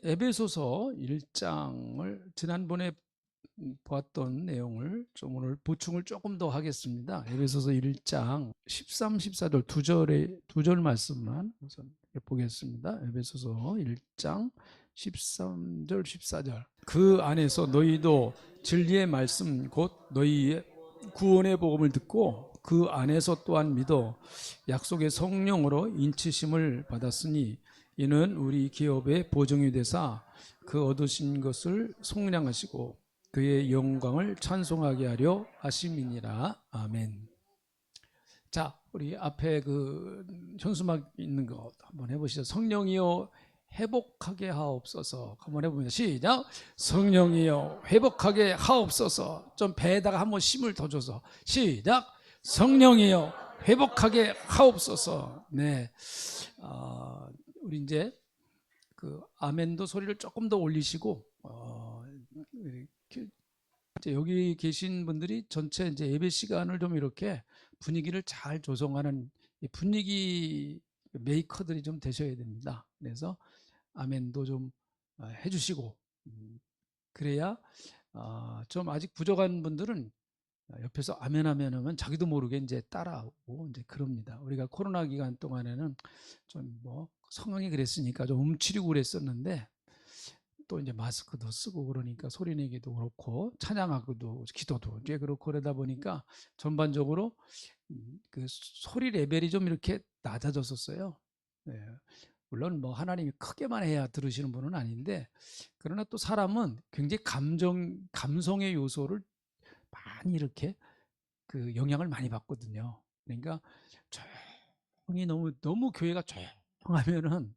에베소서 1장을 지난번에 보았던 내용을 좀 오늘 보충을 조금 더 하겠습니다. 에베소서 1장 13, 14절 두 절 말씀만 우선 보겠습니다. 에베소서 1장 13절, 14절. 그 안에서 너희도 진리의 말씀 곧 너희의 구원의 복음을 듣고 그 안에서 또한 믿어 약속의 성령으로 인치심을 받았으니 이는 우리 기업의 보증이 되사 그 얻으신 것을 속량하시고 그의 영광을 찬송하게 하려 하심이니라. 아멘. 자, 우리 앞에 그 현수막 있는 거 한번 해보시죠. 성령이여 회복하게 하옵소서. 한번 해봅니다. 시작. 성령이여 회복하게 하옵소서. 좀 배에다가 한번 힘을 더 줘서 시작. 성령이여 회복하게 하옵소서. 네, 우리 이제 그 아멘도 소리를 조금 더 올리시고 이제 여기 계신 분들이 전체 이제 예배 시간을 좀 이렇게 분위기를 잘 조성하는 분위기 메이커들이 좀 되셔야 됩니다. 그래서 아멘도 좀 해주시고 그래야 좀 아직 부족한 분들은 옆에서 아멘 하면 자기도 모르게 이제 따라하고 이제 그럽니다. 우리가 코로나 기간 동안에는 좀 뭐 상황이 그랬으니까 좀 움츠리고 그랬었는데 또 이제 마스크도 쓰고 그러니까 소리 내기도 그렇고 찬양하고도 기도도 이제 그렇고 그러다 보니까 전반적으로 그 소리 레벨이 좀 이렇게 낮아졌었어요. 네. 물론 뭐 하나님이 크게만 해야 들으시는 분은 아닌데 그러나 또 사람은 굉장히 감성의 요소를 많이 이렇게 그 영향을 많이 받거든요. 그러니까 조용히 너무 교회가 조용하면은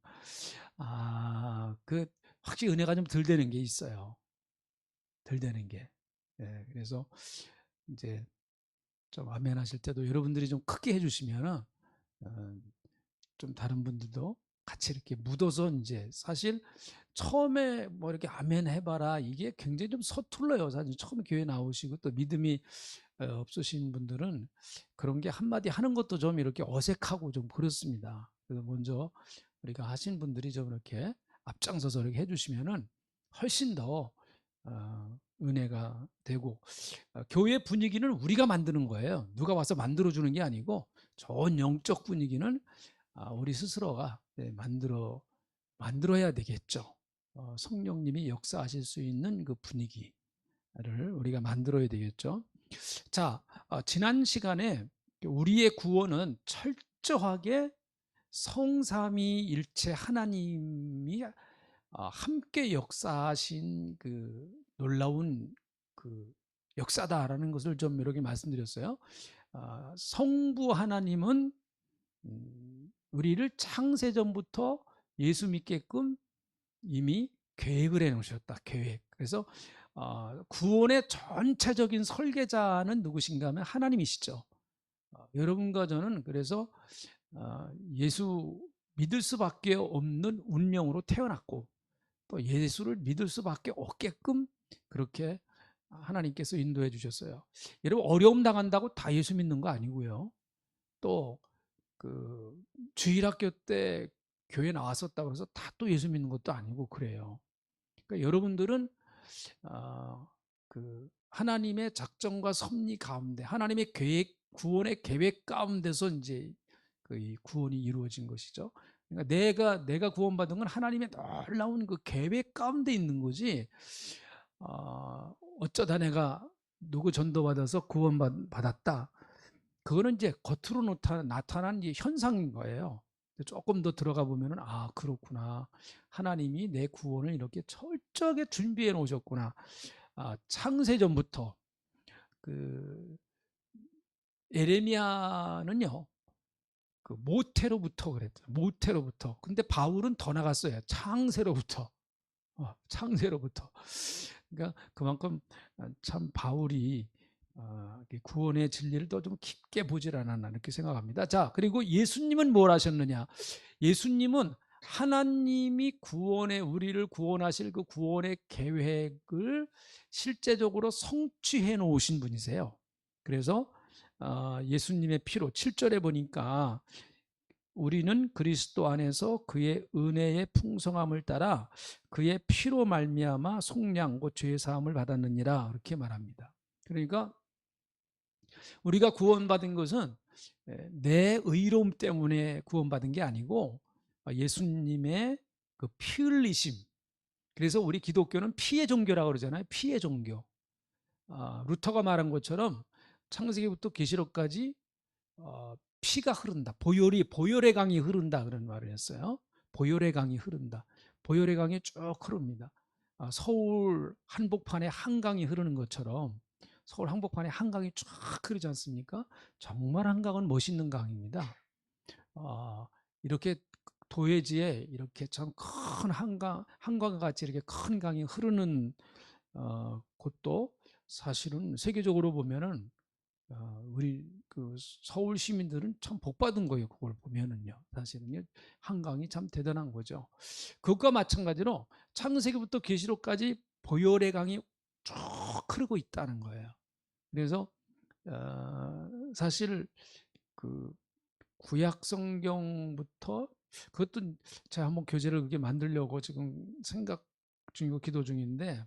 그 확실히 은혜가 좀 덜 되는 게 있어요. 덜 되는 게. 예, 그래서 이제 좀 아멘 하실 때도 여러분들이 좀 크게 해주시면은 좀 다른 분들도 같이 이렇게 묻어서 이제 사실 처음에 뭐 이렇게 아멘 해봐라 이게 굉장히 좀 서툴러요. 사실 처음 교회 나오시고 또 믿음이 없으신 분들은 그런 게 한마디 하는 것도 좀 이렇게 어색하고 좀 그렇습니다. 그래서 먼저 우리가 하신 분들이 좀 이렇게 앞장서서 이렇게 해주시면은 훨씬 더 은혜가 되고 교회 분위기는 우리가 만드는 거예요. 누가 와서 만들어주는 게 아니고 좋은 영적 분위기는 우리 스스로가 만들어야 되겠죠. 성령님이 역사하실 수 있는 그 분위기를 우리가 만들어야 되겠죠. 자, 지난 시간에 우리의 구원은 철저하게 성삼위일체 하나님이 함께 역사하신 그 놀라운 그 역사다라는 것을 좀 이렇게 말씀드렸어요. 성부 하나님은 우리를 창세전부터 예수 믿게끔 이미 계획을 해 놓으셨다. 계획. 그래서 구원의 전체적인 설계자는 누구신가 하면 하나님이시죠. 여러분과 저는 그래서 예수 믿을 수밖에 없는 운명으로 태어났고 또 예수를 믿을 수밖에 없게끔 그렇게 하나님께서 인도해 주셨어요. 여러분 어려움 당한다고 다 예수 믿는 거 아니고요. 또 그 주일학교 때 교회 나왔었다고 해서 다 또 예수 믿는 것도 아니고 그래요. 그러니까 여러분들은 그 하나님의 작정과 섭리 가운데 하나님의 계획 구원의 계획 가운데서 이제 그 구원이 이루어진 것이죠. 그러니까 내가 구원받은 건 하나님의 놀라운 그 계획 가운데 있는 거지. 어쩌다 내가 누구 전도받아서 구원받았다. 그거는 이제 겉으로 나타난 현상인 거예요. 조금 더 들어가 보면은 그렇구나. 하나님이 내 구원을 이렇게 철저하게 준비해 놓으셨구나. 창세전부터 그 에레미야는요. 그 모태로부터 그랬죠. 모태로부터. 근데 바울은 더 나갔어요. 창세로부터. 창세로부터. 그러니까 그만큼 참 바울이 구원의 진리를 더 좀 깊게 보질 않았나 이렇게 생각합니다. 자, 그리고 예수님은 뭘 하셨느냐? 예수님은 하나님이 우리를 구원하실 그 구원의 계획을 실제적으로 성취해 놓으신 분이세요. 그래서 예수님의 피로 7절에 보니까 우리는 그리스도 안에서 그의 은혜의 풍성함을 따라 그의 피로 말미암아 속량 곧 죄 사함을 받았느니라 그렇게 말합니다. 그러니까 우리가 구원받은 것은 내 의로움 때문에 구원받은 게 아니고 예수님의 그 피 흘리심. 그래서 우리 기독교는 피의 종교라고 그러잖아요. 피의 종교. 루터가 말한 것처럼 창세기부터 계시록까지 피가 흐른다. 보혈의 강이 흐른다 그런 말을 했어요. 보혈의 강이 흐른다. 보혈의 강이 쭉 흐릅니다. 서울 한복판에 한강이 흐르는 것처럼 서울 한복판에 한강이 쭉 흐르지 않습니까? 정말 한강은 멋있는 강입니다. 이렇게 도해지에 이렇게 참 큰 한강과 같이 이렇게 큰 강이 흐르는 곳도 사실은 세계적으로 보면은 우리 그 서울 시민들은 참 복받은 거예요. 그걸 보면은요. 사실은 한강이 참 대단한 거죠. 그것과 마찬가지로 창세기부터 계시록까지 보혈의 강이 쭉 흐르고 있다는 거예요. 그래서 사실 그 구약 성경부터 그것도 제가 한번 교재를 그렇게 만들려고 지금 생각 중이고 기도 중인데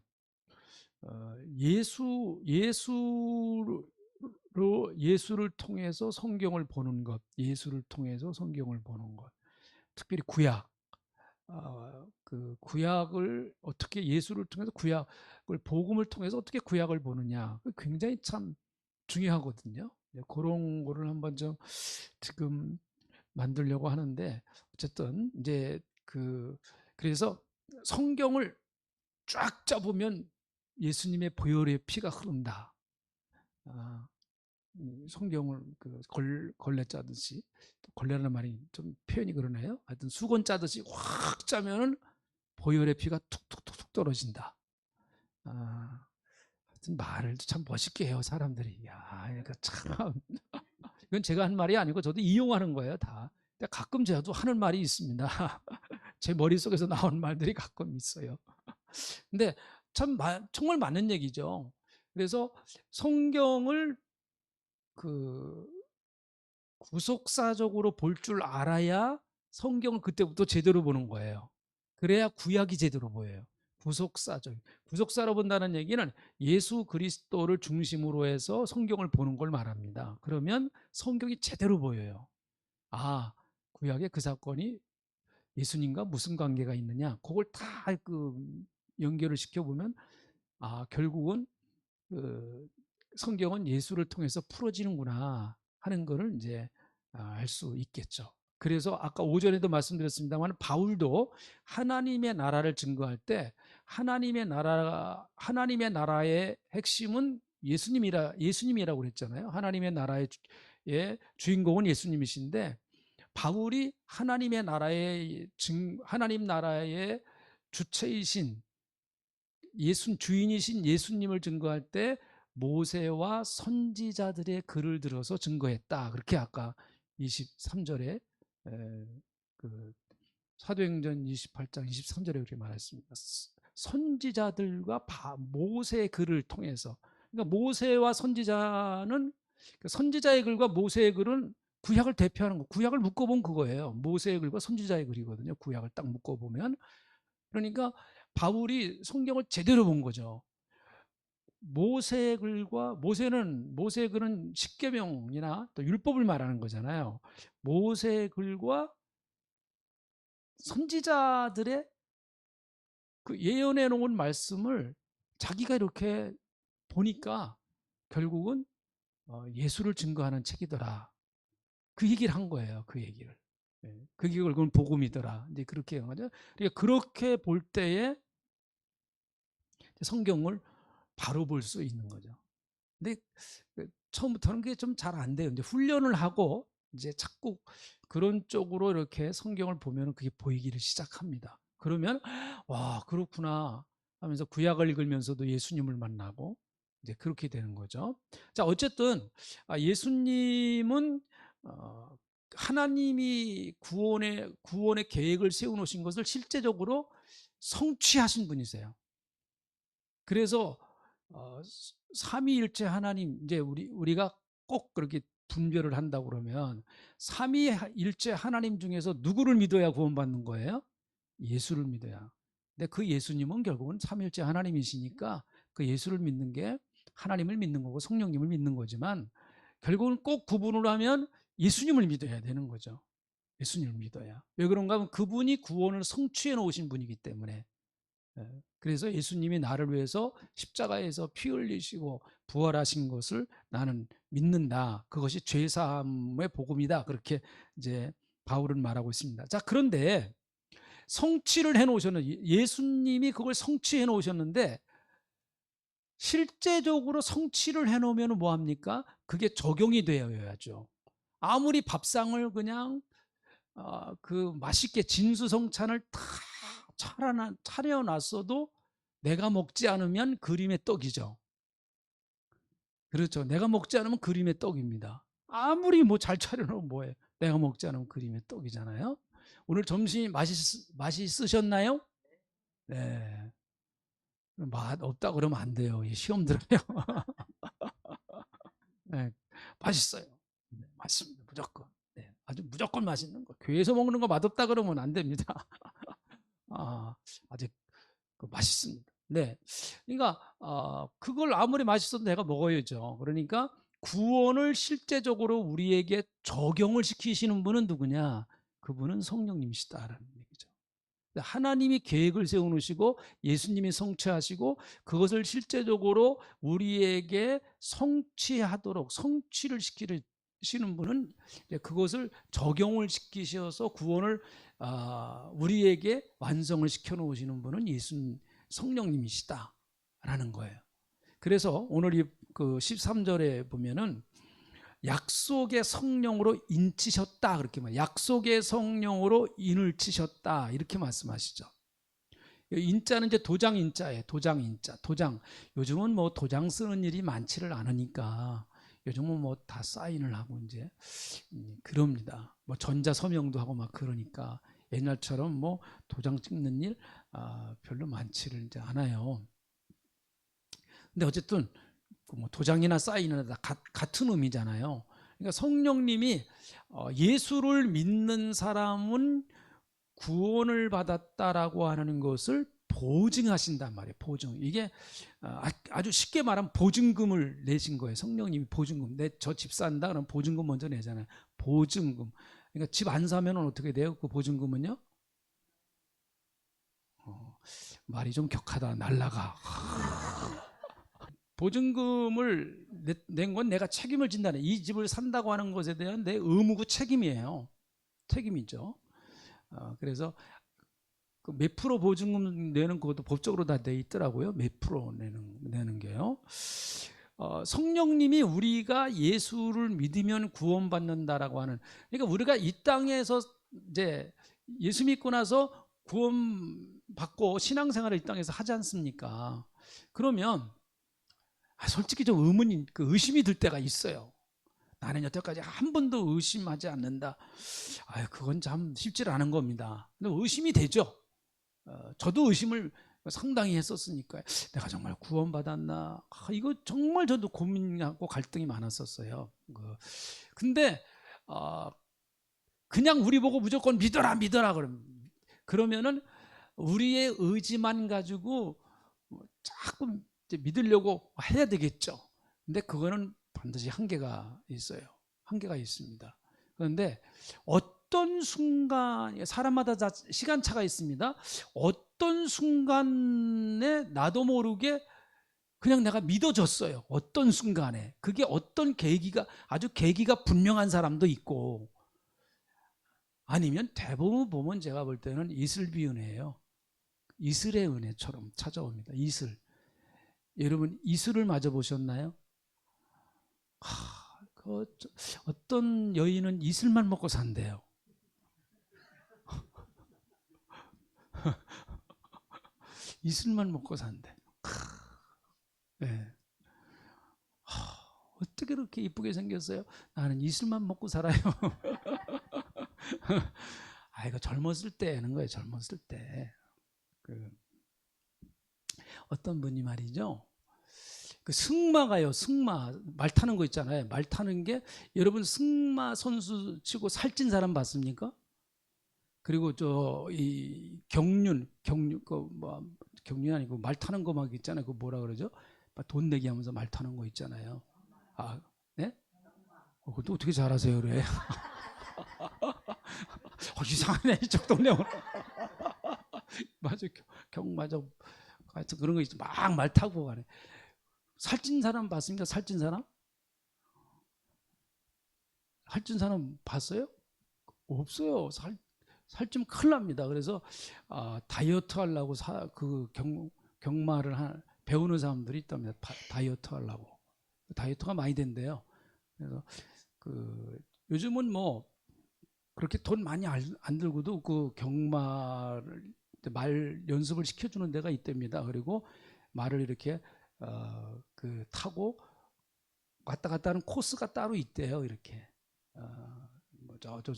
예수를 통해서 성경을 보는 것, 예수를 통해서 성경을 보는 것, 특별히 구약, 그 구약을 어떻게 예수를 통해서 구약을 복음을 통해서 어떻게 구약을 보느냐, 굉장히 참 중요하거든요. 그런 거를 한번 좀 지금 만들려고 하는데 어쨌든 이제 그래서 성경을 쫙 짜보면 예수님의 보혈의 피가 흐른다. 성경을 걸레 짜듯이, 걸레라는 말이 좀 표현이 그러네요. 하여튼 수건 짜듯이 확 짜면은 보혈의 피가 툭툭툭툭 떨어진다. 하여튼 말을 참 멋있게 해요, 사람들이. 야, 이거 참. 이건 제가 한 말이 아니고 저도 이용하는 거예요, 다. 근데 가끔 저도 하는 말이 있습니다. 제 머릿속에서 나온 말들이 가끔 있어요. 근데 참 정말 맞는 얘기죠. 그래서 성경을 그 구속사적으로 볼 줄 알아야 성경을 그때부터 제대로 보는 거예요. 그래야 구약이 제대로 보여요. 구속사로 본다는 얘기는 예수 그리스도를 중심으로 해서 성경을 보는 걸 말합니다. 그러면 성경이 제대로 보여요. 구약의 그 사건이 예수님과 무슨 관계가 있느냐, 그걸 다 연결을 시켜보면 결국은 성경은 예수를 통해서 풀어지는구나 하는 것을 이제 알 수 있겠죠. 그래서 아까 오전에도 말씀드렸습니다만 바울도 하나님의 나라를 증거할 때 하나님의 나라의 핵심은 예수님이라고 그랬잖아요. 하나님의 나라의 주인공은 예수님이신데 바울이 하나님 나라의 주체이신 주인이신 예수님을 증거할 때 모세와 선지자들의 글을 들어서 증거했다. 그렇게 아까 23절에 사도행전 28장 23절에 그렇게 말했습니다. 선지자들과 모세의 글을 통해서, 그러니까 모세와 선지자는 선지자의 글과 모세의 글은 구약을 대표하는 거, 구약을 묶어보면 그거예요. 모세의 글과 선지자의 글이거든요. 구약을 딱 묶어보면. 그러니까 바울이 성경을 제대로 본 거죠. 모세의 글은 십계명이나 또 율법을 말하는 거잖아요. 모세의 글과 선지자들의 그 예언해 놓은 말씀을 자기가 이렇게 보니까 결국은 예수를 증거하는 책이더라. 그 얘기를 한 거예요. 그 얘기를. 그게 결국은 복음이더라. 이제 그렇게 한 거죠. 그러니까 그렇게 볼 때에 성경을 바로 볼 수 있는 거죠. 근데 처음부터는 그게 좀 잘 안 돼요. 이제 훈련을 하고 이제 자꾸 그런 쪽으로 이렇게 성경을 보면 그게 보이기를 시작합니다. 그러면 와, 그렇구나 하면서 구약을 읽으면서도 예수님을 만나고 이제 그렇게 되는 거죠. 자, 어쨌든 예수님은 하나님이 구원의 계획을 세워 놓으신 것을 실제적으로 성취하신 분이세요. 그래서 삼위일체 하나님, 이제 우리가 꼭 그렇게 분별을 한다고 그러면 삼위일체 하나님 중에서 누구를 믿어야 구원받는 거예요? 예수를 믿어야. 근데 그 예수님은 결국은 삼위일체 하나님이시니까 그 예수를 믿는 게 하나님을 믿는 거고 성령님을 믿는 거지만 결국은 꼭 구분을 하면 예수님을 믿어야 되는 거죠. 예수님을 믿어야. 왜 그런가 하면 그분이 구원을 성취해 놓으신 분이기 때문에. 그래서 예수님이 나를 위해서 십자가에서 피 흘리시고 부활하신 것을 나는 믿는다. 그것이 죄사함의 복음이다. 그렇게 이제 바울은 말하고 있습니다. 자, 그런데 성취를 해 놓으셨는데 예수님이 그걸 성취해 놓으셨는데 실제적으로 성취를 해 놓으면 뭐 합니까? 그게 적용이 되어야죠. 아무리 밥상을 그냥 그 맛있게 진수성찬을 다 차려놨어도 내가 먹지 않으면 그림의 떡이죠. 그렇죠. 내가 먹지 않으면 그림의 떡입니다. 아무리 뭐 잘 차려놓으면 뭐예요? 내가 먹지 않으면 그림의 떡이잖아요. 오늘 점심이 맛있으셨나요? 네. 맛 없다 그러면 안 돼요. 시험 들어요. 네. 맛있어요. 네, 맞습니다. 무조건. 네, 아주 무조건 맛있는 거. 교회에서 먹는 거 맛없다 그러면 안 됩니다. 아직 맛있습니다. 네. 그러니까 그걸 아무리 맛있어도 내가 먹어야죠. 그러니까 구원을 실제적으로 우리에게 적용을 시키시는 분은 누구냐? 그분은 성령님이시다라는 얘기죠. 하나님이 계획을 세워놓으시고 예수님이 성취하시고 그것을 실제적으로 우리에게 성취하도록 성취를 시키시는 분은 그것을 적용을 시키셔서 구원을 우리에게 완성을 시켜놓으시는 분은 예수 성령님이시다라는 거예요. 그래서 오늘 이 그 13절에 보면은 약속의 성령으로 인치셨다 그렇게 말. 약속의 성령으로 인을 치셨다 이렇게 말씀하시죠. 인자는 이제 도장 인자예요. 도장 인자. 도장. 요즘은 뭐 도장 쓰는 일이 많지를 않으니까 요즘은 뭐 다 사인을 하고 이제 그럽니다. 뭐 전자 서명도 하고 막 그러니까 옛날처럼 뭐 도장 찍는 일 별로 많지를 이제 않아요. 근데 어쨌든 뭐 도장이나 사인이나 다 같은 의미잖아요. 그러니까 성령님이 예수를 믿는 사람은 구원을 받았다라고 하는 것을 보증하신단 말이에요. 보증. 이게 아주 쉽게 말하면 보증금을 내신 거예요. 성령님이 보증금. 저 집 산다 그러면 보증금 먼저 내잖아요. 보증금. 그러니까 집 안 사면 어떻게 돼요? 그 보증금은요? 말이 좀 격하다. 날라가. 보증금을 낸 건 내가 책임을 진다는, 이 집을 산다고 하는 것에 대한 내 의무고 책임이에요. 책임이죠. 그래서 그 몇 프로 보증금 내는 것도 법적으로 다 돼 있더라고요. 몇 프로 내는 게요. 성령님이 우리가 예수를 믿으면 구원받는다라고 하는, 그러니까 우리가 이 땅에서 이제 예수 믿고 나서 구원받고 신앙생활을 이 땅에서 하지 않습니까? 그러면 솔직히 좀 의심이 들 때가 있어요. 나는 여태까지 한 번도 의심하지 않는다. 그건 참 쉽지 않은 겁니다. 근데 의심이 되죠. 저도 의심을 상당히 했었으니까요. 내가 정말 구원받았나? 이거 정말 저도 고민하고 갈등이 많았었어요. 근데 그냥 우리 보고 무조건 믿어라 그러면은 우리의 의지만 가지고 자꾸 믿으려고 해야 되겠죠. 근데 그거는 반드시 한계가 있어요. 한계가 있습니다. 그런데 어떤 순간, 사람마다 다 시간차가 있습니다. 어떤 순간에 나도 모르게 그냥 내가 믿어졌어요. 어떤 순간에. 그게 어떤 계기가, 아주 계기가 분명한 사람도 있고, 아니면 대부분 보면 제가 볼 때는 이슬비 은혜예요. 이슬의 은혜처럼 찾아옵니다. 이슬. 여러분 이슬을 맞아 보셨나요? 어떤 여인은 이슬만 먹고 산대요. 이슬만 먹고 산대. 네. 어떻게 그렇게 이쁘게 생겼어요? 나는 이슬만 먹고 살아요. 이거 젊었을 때 하는 거예요. 젊었을 때. 어떤 분이 말이죠. 그 승마가요, 승마 말 타는 거 있잖아요. 말 타는 게 여러분 승마 선수 치고 살찐 사람 봤습니까? 그리고 저 이 경륜 그뭐 경륜 아니고 말 타는 거 막 있잖아요. 그 뭐라 그러죠? 막 돈 내기 하면서 말 타는 거 있잖아요. 아, 네? 그것도 어떻게 잘하세요, 그래? 이상하네 이쪽 동네 오늘. 맞아, 맞아. 하여튼 그런 거 있죠. 막 말 타고 가네. 살찐 사람 봤습니까? 살찐 사람? 살찐 사람 봤어요? 없어요. 살찌면 큰일 납니다. 그래서 다이어트 하려고 경마를 배우는 사람들이 있답니다. 다이어트 하려고. 다이어트가 많이 된대요. 그래서 요즘은 뭐 그렇게 돈 많이 안 들고도 그 경마를 말 연습을 시켜주는 데가 있답니다. 그리고 말을 이렇게 타고 왔다 갔다 하는 코스가 따로 있대요. 이렇게 좀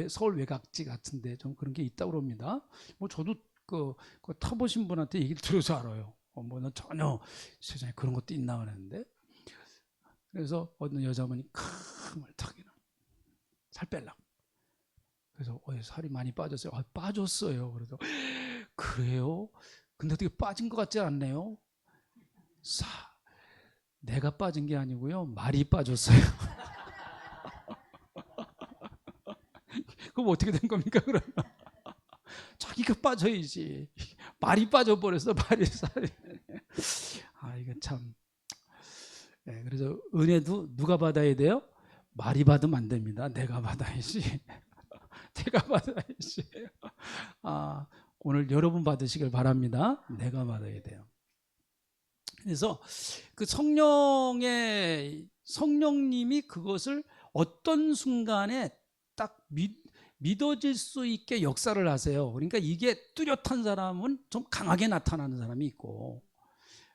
서울 외곽지 같은데 좀 그런 게 있다고 그럽니다. 뭐 저도 그 타보신 분한테 얘기를 들어서 알아요. 뭐는 전혀 세상에 그런 것도 있나 그랬는데. 그래서 어떤 여자분이 큰 말 타기는 살 뺄라고. 그래서 살이 많이 빠졌어요. 빠졌어요. 그래서 그래요? 근데 어떻게 빠진 것 같지 않네요. 내가 빠진 게 아니고요. 말이 빠졌어요. 그럼 어떻게 된 겁니까? 그러면 자기가 빠져야지. 말이 빠져버렸어. 말이 살이. 이거 참. 네, 그래서 은혜도 누가 받아야 돼요? 말이 받으면 안 됩니다. 내가 받아야지. 내가 받아야지. 오늘 여러분 받으시길 바랍니다. 내가 받아야 돼요. 그래서 그 성령님이 그것을 어떤 순간에 딱 믿어질 수 있게 역사를 하세요. 그러니까 이게 뚜렷한 사람은 좀 강하게 나타나는 사람이 있고,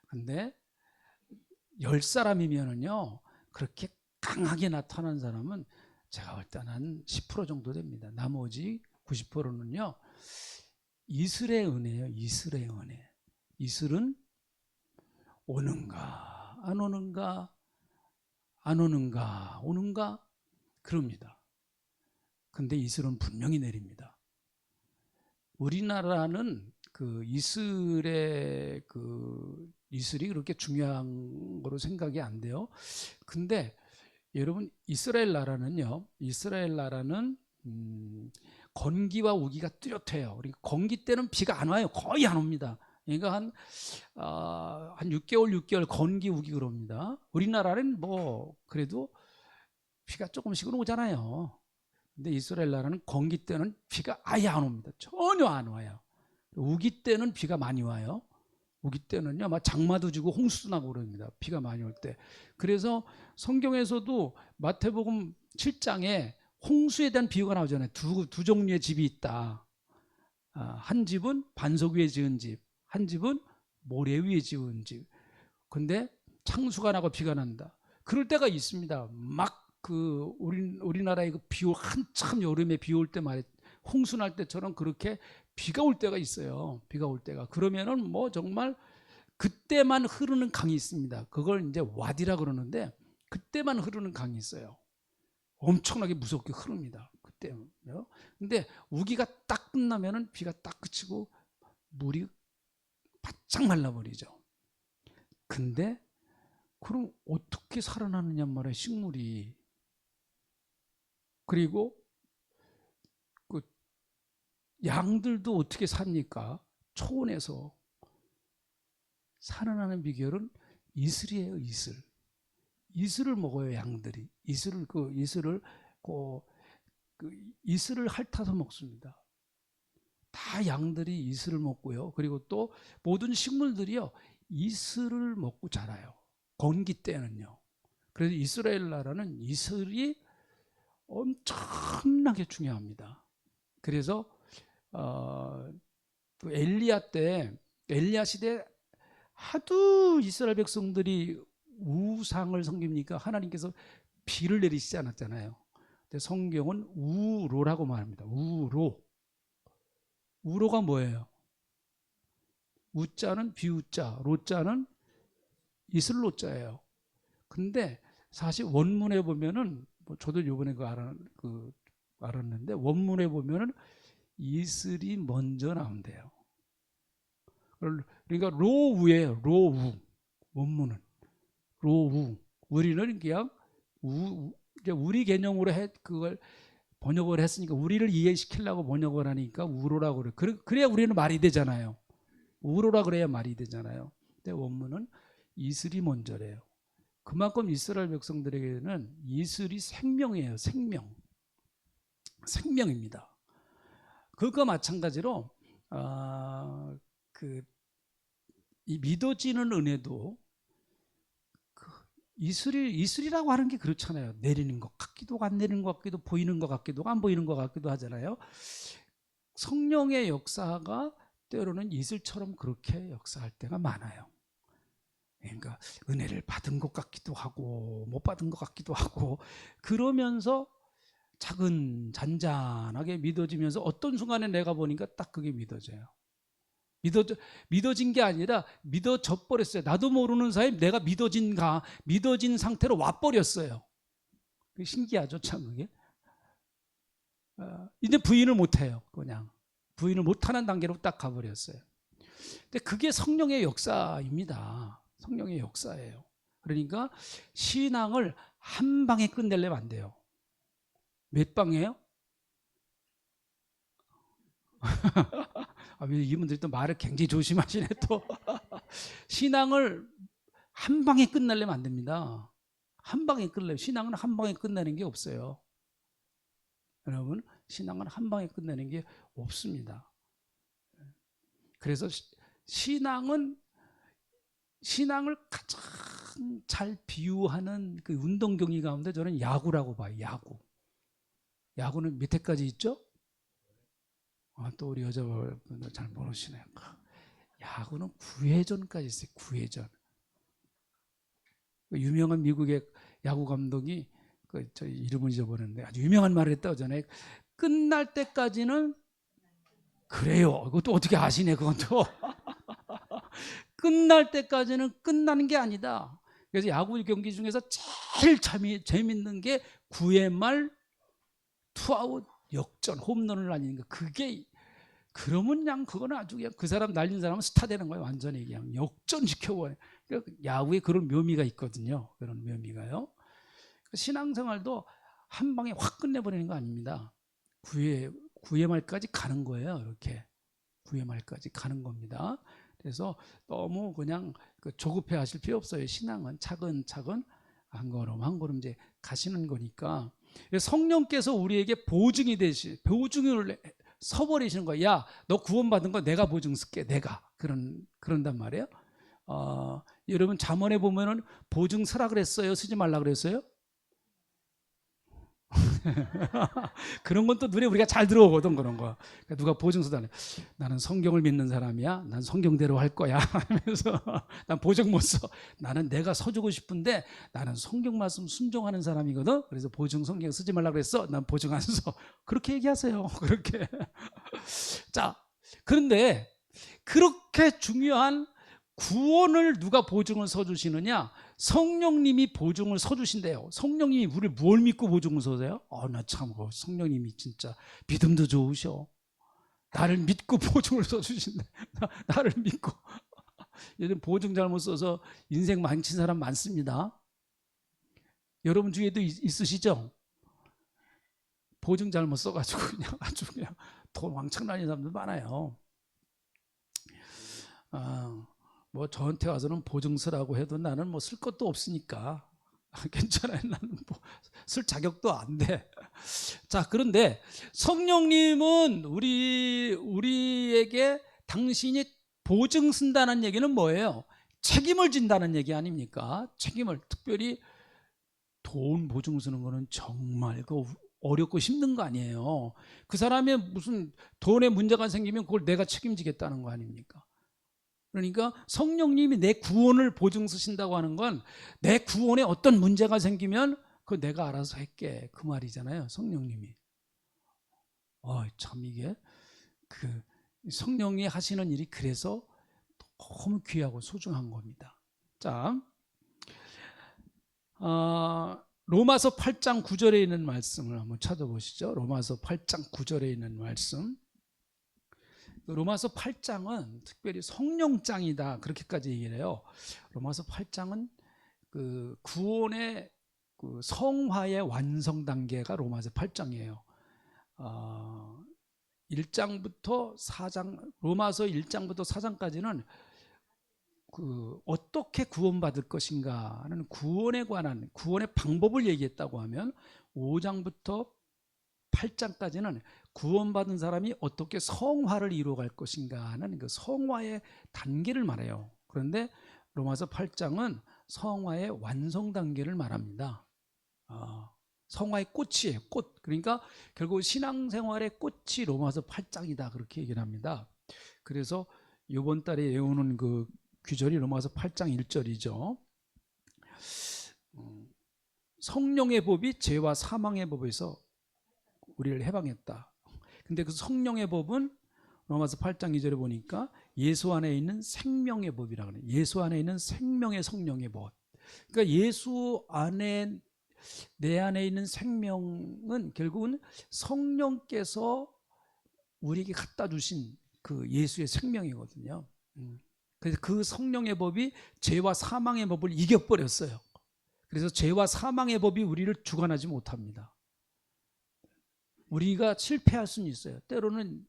근데 10사람이면은요, 그렇게 강하게 나타나는 사람은 제가 볼 때는 한 10% 정도 됩니다. 나머지 90%는요, 이슬의 은혜예요. 이슬의 은혜. 이슬은 오는가 안 오는가 안 오는가 오는가 그럽니다. 근데 이슬은 분명히 내립니다. 우리나라는 이슬이 그렇게 중요한 거로 생각이 안 돼요. 근데 여러분 이스라엘 나라는 건기와 우기가 뚜렷해요. 그러니까 건기 때는 비가 안 와요. 거의 안 옵니다. 그러니까 한 6개월 건기 우기 그럽니다. 우리나라는 뭐 그래도 비가 조금씩은 오잖아요. 근데 이스라엘 나라는 건기 때는 비가 아예 안 옵니다. 전혀 안 와요. 우기 때는 비가 많이 와요. 우기 때는요, 막 장마도 지고 홍수도 나고 그럽니다. 비가 많이 올 때. 그래서 성경에서도 마태복음 7장에 홍수에 대한 비유가 나오잖아요. 두 종류의 집이 있다. 한 집은 반석 위에 지은 집, 한 집은 모래 위에 지은 집. 근데 창수가 나고 비가 난다. 그럴 때가 있습니다. 막 우리나라에 한참 여름에 비 올 때 말이에요. 홍수 날 때처럼 그렇게 비가 올 때가 있어요. 비가 올 때가. 그러면은 뭐 정말 그때만 흐르는 강이 있습니다. 그걸 이제 와디라 그러는데 그때만 흐르는 강이 있어요. 엄청나게 무섭게 흐릅니다. 그때요. 근데 우기가 딱 끝나면은 비가 딱 그치고 물이 바짝 말라버리죠. 근데 그럼 어떻게 살아나느냐 말이에요. 식물이. 그리고 그 양들도 어떻게 삽니까? 초원에서 살아나는 비결은 이슬이에요. 이슬을 먹어요. 양들이 이슬을 핥아서 먹습니다. 다 양들이 이슬을 먹고요. 그리고 또 모든 식물들이요, 이슬을 먹고 자라요. 건기 때는요. 그래서 이스라엘 나라는 이슬이 엄청나게 중요합니다. 그래서 엘리야 시대 하도 이스라엘 백성들이 우상을 섬깁니까? 하나님께서 비를 내리시지 않았잖아요. 근데 성경은 우로라고 말합니다. 우로가 뭐예요? 우자는 비우자, 로자는 이슬로자예요. 근데 사실 원문에 보면은 뭐 저도 요번에 알았는데 원문에 보면은 이슬이 먼저 나온대요. 그러니까 로우예요. 로우. 원문은 로우. 우리는 그냥 이제 우리 개념으로 그걸 번역을 했으니까 우리를 이해시키려고 번역을 하니까 우로라고 그래. 그래야 우리는 말이 되잖아요. 우로라 그래야 말이 되잖아요. 근데 원문은 이슬이 먼저래요. 그만큼 이스라엘 백성들에게는 이슬이 생명이에요. 생명입니다. 그것과 마찬가지로 이 믿어지는 은혜도 이슬이라고 하는 게 그렇잖아요. 내리는 것 같기도 안 내리는 것 같기도 보이는 것 같기도 안 보이는 것 같기도 하잖아요. 성령의 역사가 때로는 이슬처럼 그렇게 역사할 때가 많아요. 그러니까 은혜를 받은 것 같기도 하고 못 받은 것 같기도 하고 그러면서 작은 잔잔하게 믿어지면서 어떤 순간에 내가 보니까 딱 그게 믿어져요. 믿어진 게 아니라 믿어져 버렸어요. 나도 모르는 사이에 내가 믿어진 상태로 와버렸어요. 신기하죠, 참 그게. 이제 부인을 못해요. 그냥 부인을 못하는 단계로 딱 가버렸어요. 근데 그게 성령의 역사입니다. 성령의 역사예요. 그러니까 신앙을 한 방에 끝내려면 안 돼요. 몇 방이에요? 이분들이 또 말을 굉장히 조심하시네 또. 신앙을 한 방에 끝내려면 안 됩니다. 한 방에 끝내요. 신앙은 한 방에 끝내는 게 없어요. 여러분, 신앙은 한 방에 끝내는 게 없습니다. 그래서 신앙을 가장 잘 비유하는 그 운동 경기 가운데 저는 야구라고 봐요. 야구는 밑에까지 있죠? 또 우리 여자분들 잘 모르시네요. 야구는 9회전까지 있어요. 9회전. 유명한 미국의 야구 감독이 저 이름을 잊어버렸는데 아주 유명한 말을 했다고 전에 끝날 때까지는 그래요. 이것도 어떻게 아시네 그건 또. 끝날 때까지는 끝나는 게 아니다. 그래서 야구 경기 중에서 제일 재밌는 게 9회 말 투아웃 역전 홈런을 날리는 거. 그게 그러면 그냥 그거는 아주 그냥 그 사람 날린 사람은 스타 되는 거예요. 완전히 그냥 역전시켜버려요. 그러니까 야구에 그런 묘미가 있거든요. 그런 묘미가요. 신앙생활도 한 방에 확 끝내버리는 거 아닙니다. 9회 말까지 가는 거예요. 이렇게 9회 말까지 가는 겁니다. 그래서 너무 그냥 조급해 하실 필요 없어요. 신앙은 차근차근 한 걸음 이제 가시는 거니까. 성령께서 우리에게 보증을 서버리시는 거야. 야, 너 구원받은 거 내가 보증 쓸게. 내가. 그런단 말이에요. 여러분 잠언에 보면은 보증 서라 그랬어요? 쓰지 말라 그랬어요? 그런 건 또 눈에 우리가 잘 들어오거든. 그런 거. 그러니까 누가 보증서도 안 해. 나는 성경을 믿는 사람이야. 난 성경대로 할 거야. 하면서 난 보증 못 써. 나는 내가 서주고 싶은데 나는 성경 말씀 순종하는 사람이거든. 그래서 보증 성경 쓰지 말라 그랬어. 난 보증 안 써. 그렇게 얘기하세요. 그렇게. 자, 그런데 그렇게 중요한 구원을 누가 보증을 서주시느냐? 성령님이 보증을 서주신대요. 성령님이 우리를 뭘 믿고 보증을 서세요? 나 참 성령님이 진짜 믿음도 좋으셔. 나를 믿고 보증을 서주신대. 나를 믿고. 요즘 보증 잘못 써서 인생 망친 사람 많습니다. 여러분 중에도 있으시죠? 보증 잘못 써가지고 아주 그냥 돈 왕창 날린 사람들 많아요. 뭐 저한테 와서는 보증서라고 해도 나는 뭐 쓸 것도 없으니까 괜찮아요. 나는 뭐 쓸 자격도 안 돼. 자, 그런데 성령님은 우리에게 당신이 보증 쓴다는 얘기는 뭐예요? 책임을 진다는 얘기 아닙니까? 책임을. 특별히 돈 보증 쓰는 거는 정말 어렵고 힘든 거 아니에요. 그 사람의 무슨 돈에 문제가 생기면 그걸 내가 책임지겠다는 거 아닙니까? 그러니까 성령님이 내 구원을 보증 쓰신다고 하는 건 내 구원에 어떤 문제가 생기면 그거 내가 알아서 할게 그 말이잖아요. 성령님이. 참 이게 성령이 하시는 일이 그래서 너무 귀하고 소중한 겁니다. 자, 로마서 8장 9절에 있는 말씀을 한번 찾아보시죠. 로마서 8장 9절에 있는 말씀. 로마서 8장은 특별히 성령장이다 그렇게까지 얘기를 해요. 로마서 8장은 그 구원의 그 성화의 완성 단계가 로마서 8장이에요. 1장부터 4장, 로마서 1장부터 4장까지는 그 어떻게 구원받을 것인가 하는 구원에 관한 구원의 방법을 얘기했다고 하면 5장부터 8장까지는 구원받은 사람이 어떻게 성화를 이루어갈 것인가 하는 그 성화의 단계를 말해요. 그런데 로마서 8장은 성화의 완성 단계를 말합니다. 성화의 꽃이에요. 꽃. 그러니까 결국 신앙생활의 꽃이 로마서 8장이다 그렇게 얘기를 합니다. 그래서 이번 달에 외우는 그 규절이 로마서 8장 1절이죠. 성령의 법이 죄와 사망의 법에서 우리를 해방했다. 근데 그 성령의 법은 로마서 8장 2절에 보니까 예수 안에 있는 생명의 법이라고 그래요. 예수 안에 있는 생명의 성령의 법. 그러니까 예수 안에 내 안에 있는 생명은 결국은 성령께서 우리에게 갖다 주신 그 예수의 생명이거든요. 그래서 그 성령의 법이 죄와 사망의 법을 이겨버렸어요. 그래서 죄와 사망의 법이 우리를 주관하지 못합니다. 우리가 실패할 수는 있어요. 때로는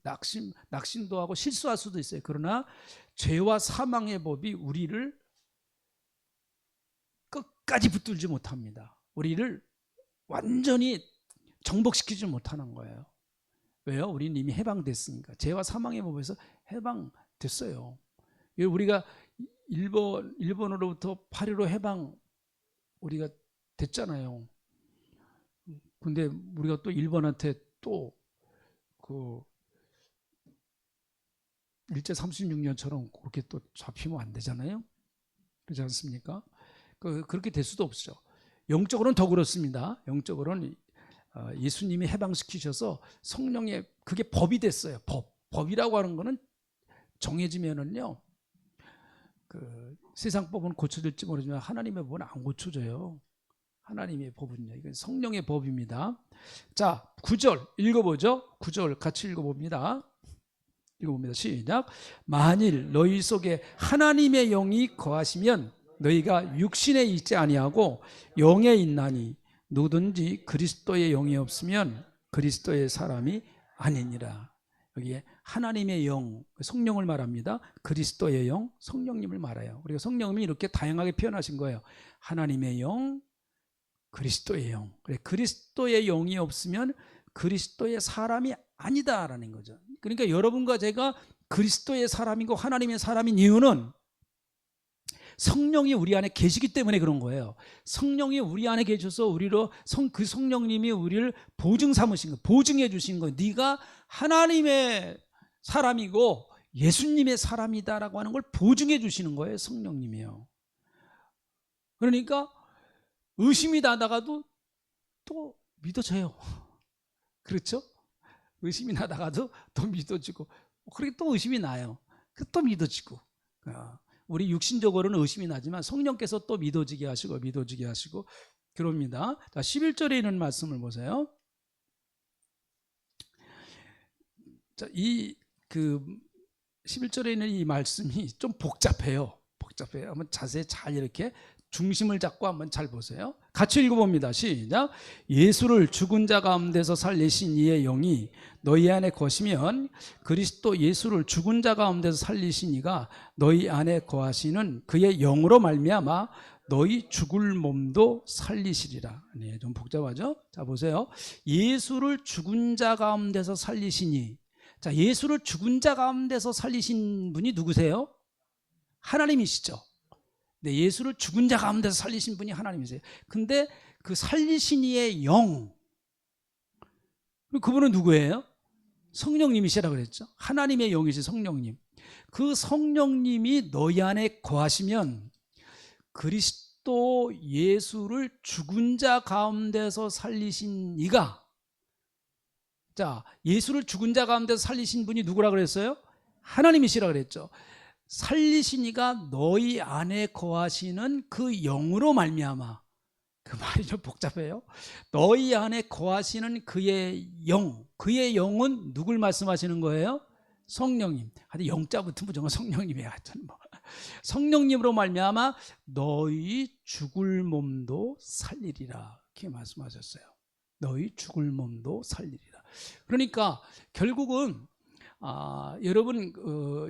낙심도 하고 실수할 수도 있어요. 그러나 죄와 사망의 법이 우리를 끝까지 붙들지 못합니다. 우리를 완전히 정복시키지 못하는 거예요. 왜요? 우리는 이미 해방됐으니까. 죄와 사망의 법에서 해방됐어요. 우리가 일본으로부터 파리로 해방 우리가 됐잖아요. 근데 우리가 또 일본한테 또 그 일제 36년처럼 그렇게 또 잡히면 안 되잖아요. 그렇지 않습니까? 그렇게 될 수도 없죠. 영적으로는 더 그렇습니다. 영적으로는 예수님이 해방시키셔서 성령의 그게 법이 됐어요. 법이라고 하는 거는 정해지면은요. 그 세상 법은 고쳐질지 모르지만 하나님의 법은 안 고쳐져요. 하나님의 법은요. 이건 성령의 법입니다. 자, 9절 읽어보죠. 9절 같이 읽어봅니다. 시작. 만일 너희 속에 하나님의 영이 거하시면 너희가 육신에 있지 아니하고 영에 있나니 누구든지 그리스도의 영이 없으면 그리스도의 사람이 아니니라. 여기에 하나님의 영, 성령을 말합니다. 그리스도의 영, 성령님을 말해요. 우리가 성령님이 이렇게 다양하게 표현하신 거예요. 하나님의 영, 그리스도의 영. 그래, 그리스도의 영이 없으면 그리스도의 사람이 아니다라는 거죠. 그러니까 여러분과 제가 그리스도의 사람이고 하나님의 사람인 이유는 성령이 우리 안에 계시기 때문에 그런 거예요. 성령이 우리 안에 계셔서 우리로 그 성령님이 우리를 보증 삼으신 거, 보증해 주신 거. 네가 하나님의 사람이고 예수님의 사람이다라고 하는 걸 보증해 주시는 거예요. 성령님이요. 그러니까 의심이 나다가도 또 믿어져요. 그렇죠? 의심이 나다가도 또 믿어지고, 그렇게 또 의심이 나요. 또 믿어지고. 우리 육신적으로는 의심이 나지만 성령께서 또 믿어지게 하시고 그럽니다. 자, 11절에 있는 말씀을 보세요. 자, 이 11절에 있는 이 말씀이 좀 복잡해요. 한번 자세히 잘 이렇게 중심을 잡고 한번 잘 보세요. 같이 읽어봅니다. 시작. 예수를 죽은 자 가운데서 살리신 이의 영이 너희 안에 거시면 그리스도 예수를 죽은 자 가운데서 살리신 이가 너희 안에 거하시는 그의 영으로 말미암아 너희 죽을 몸도 살리시리라. 네, 좀 복잡하죠? 자, 보세요. 예수를 죽은 자 가운데서 살리시니. 자, 예수를 죽은 자 가운데서 살리신 분이 누구세요? 하나님이시죠. 네, 예수를 죽은 자 가운데서 살리신 분이 하나님이세요. 근데 그 살리신 이의 영, 그분은 누구예요? 성령님이시라 그랬죠. 하나님의 영이신 성령님. 그 성령님이 너희 안에 거하시면 그리스도 예수를 죽은 자 가운데서 살리신 이가, 자, 예수를 죽은 자 가운데서 살리신 분이 누구라 그랬어요? 하나님이시라 그랬죠. 살리신 이가 너희 안에 거하시는 그 영으로 말미암아. 그 말이 좀 복잡해요. 너희 안에 거하시는 그의 영, 그의 영은 누굴 말씀하시는 거예요? 성령님. 하여튼 영자 붙은 무조건 성령님이야. 하여튼 뭐. 성령님으로 말미암아 너희 죽을 몸도 살리리라. 이렇게 말씀하셨어요. 너희 죽을 몸도 살리리라. 그러니까 결국은 여러분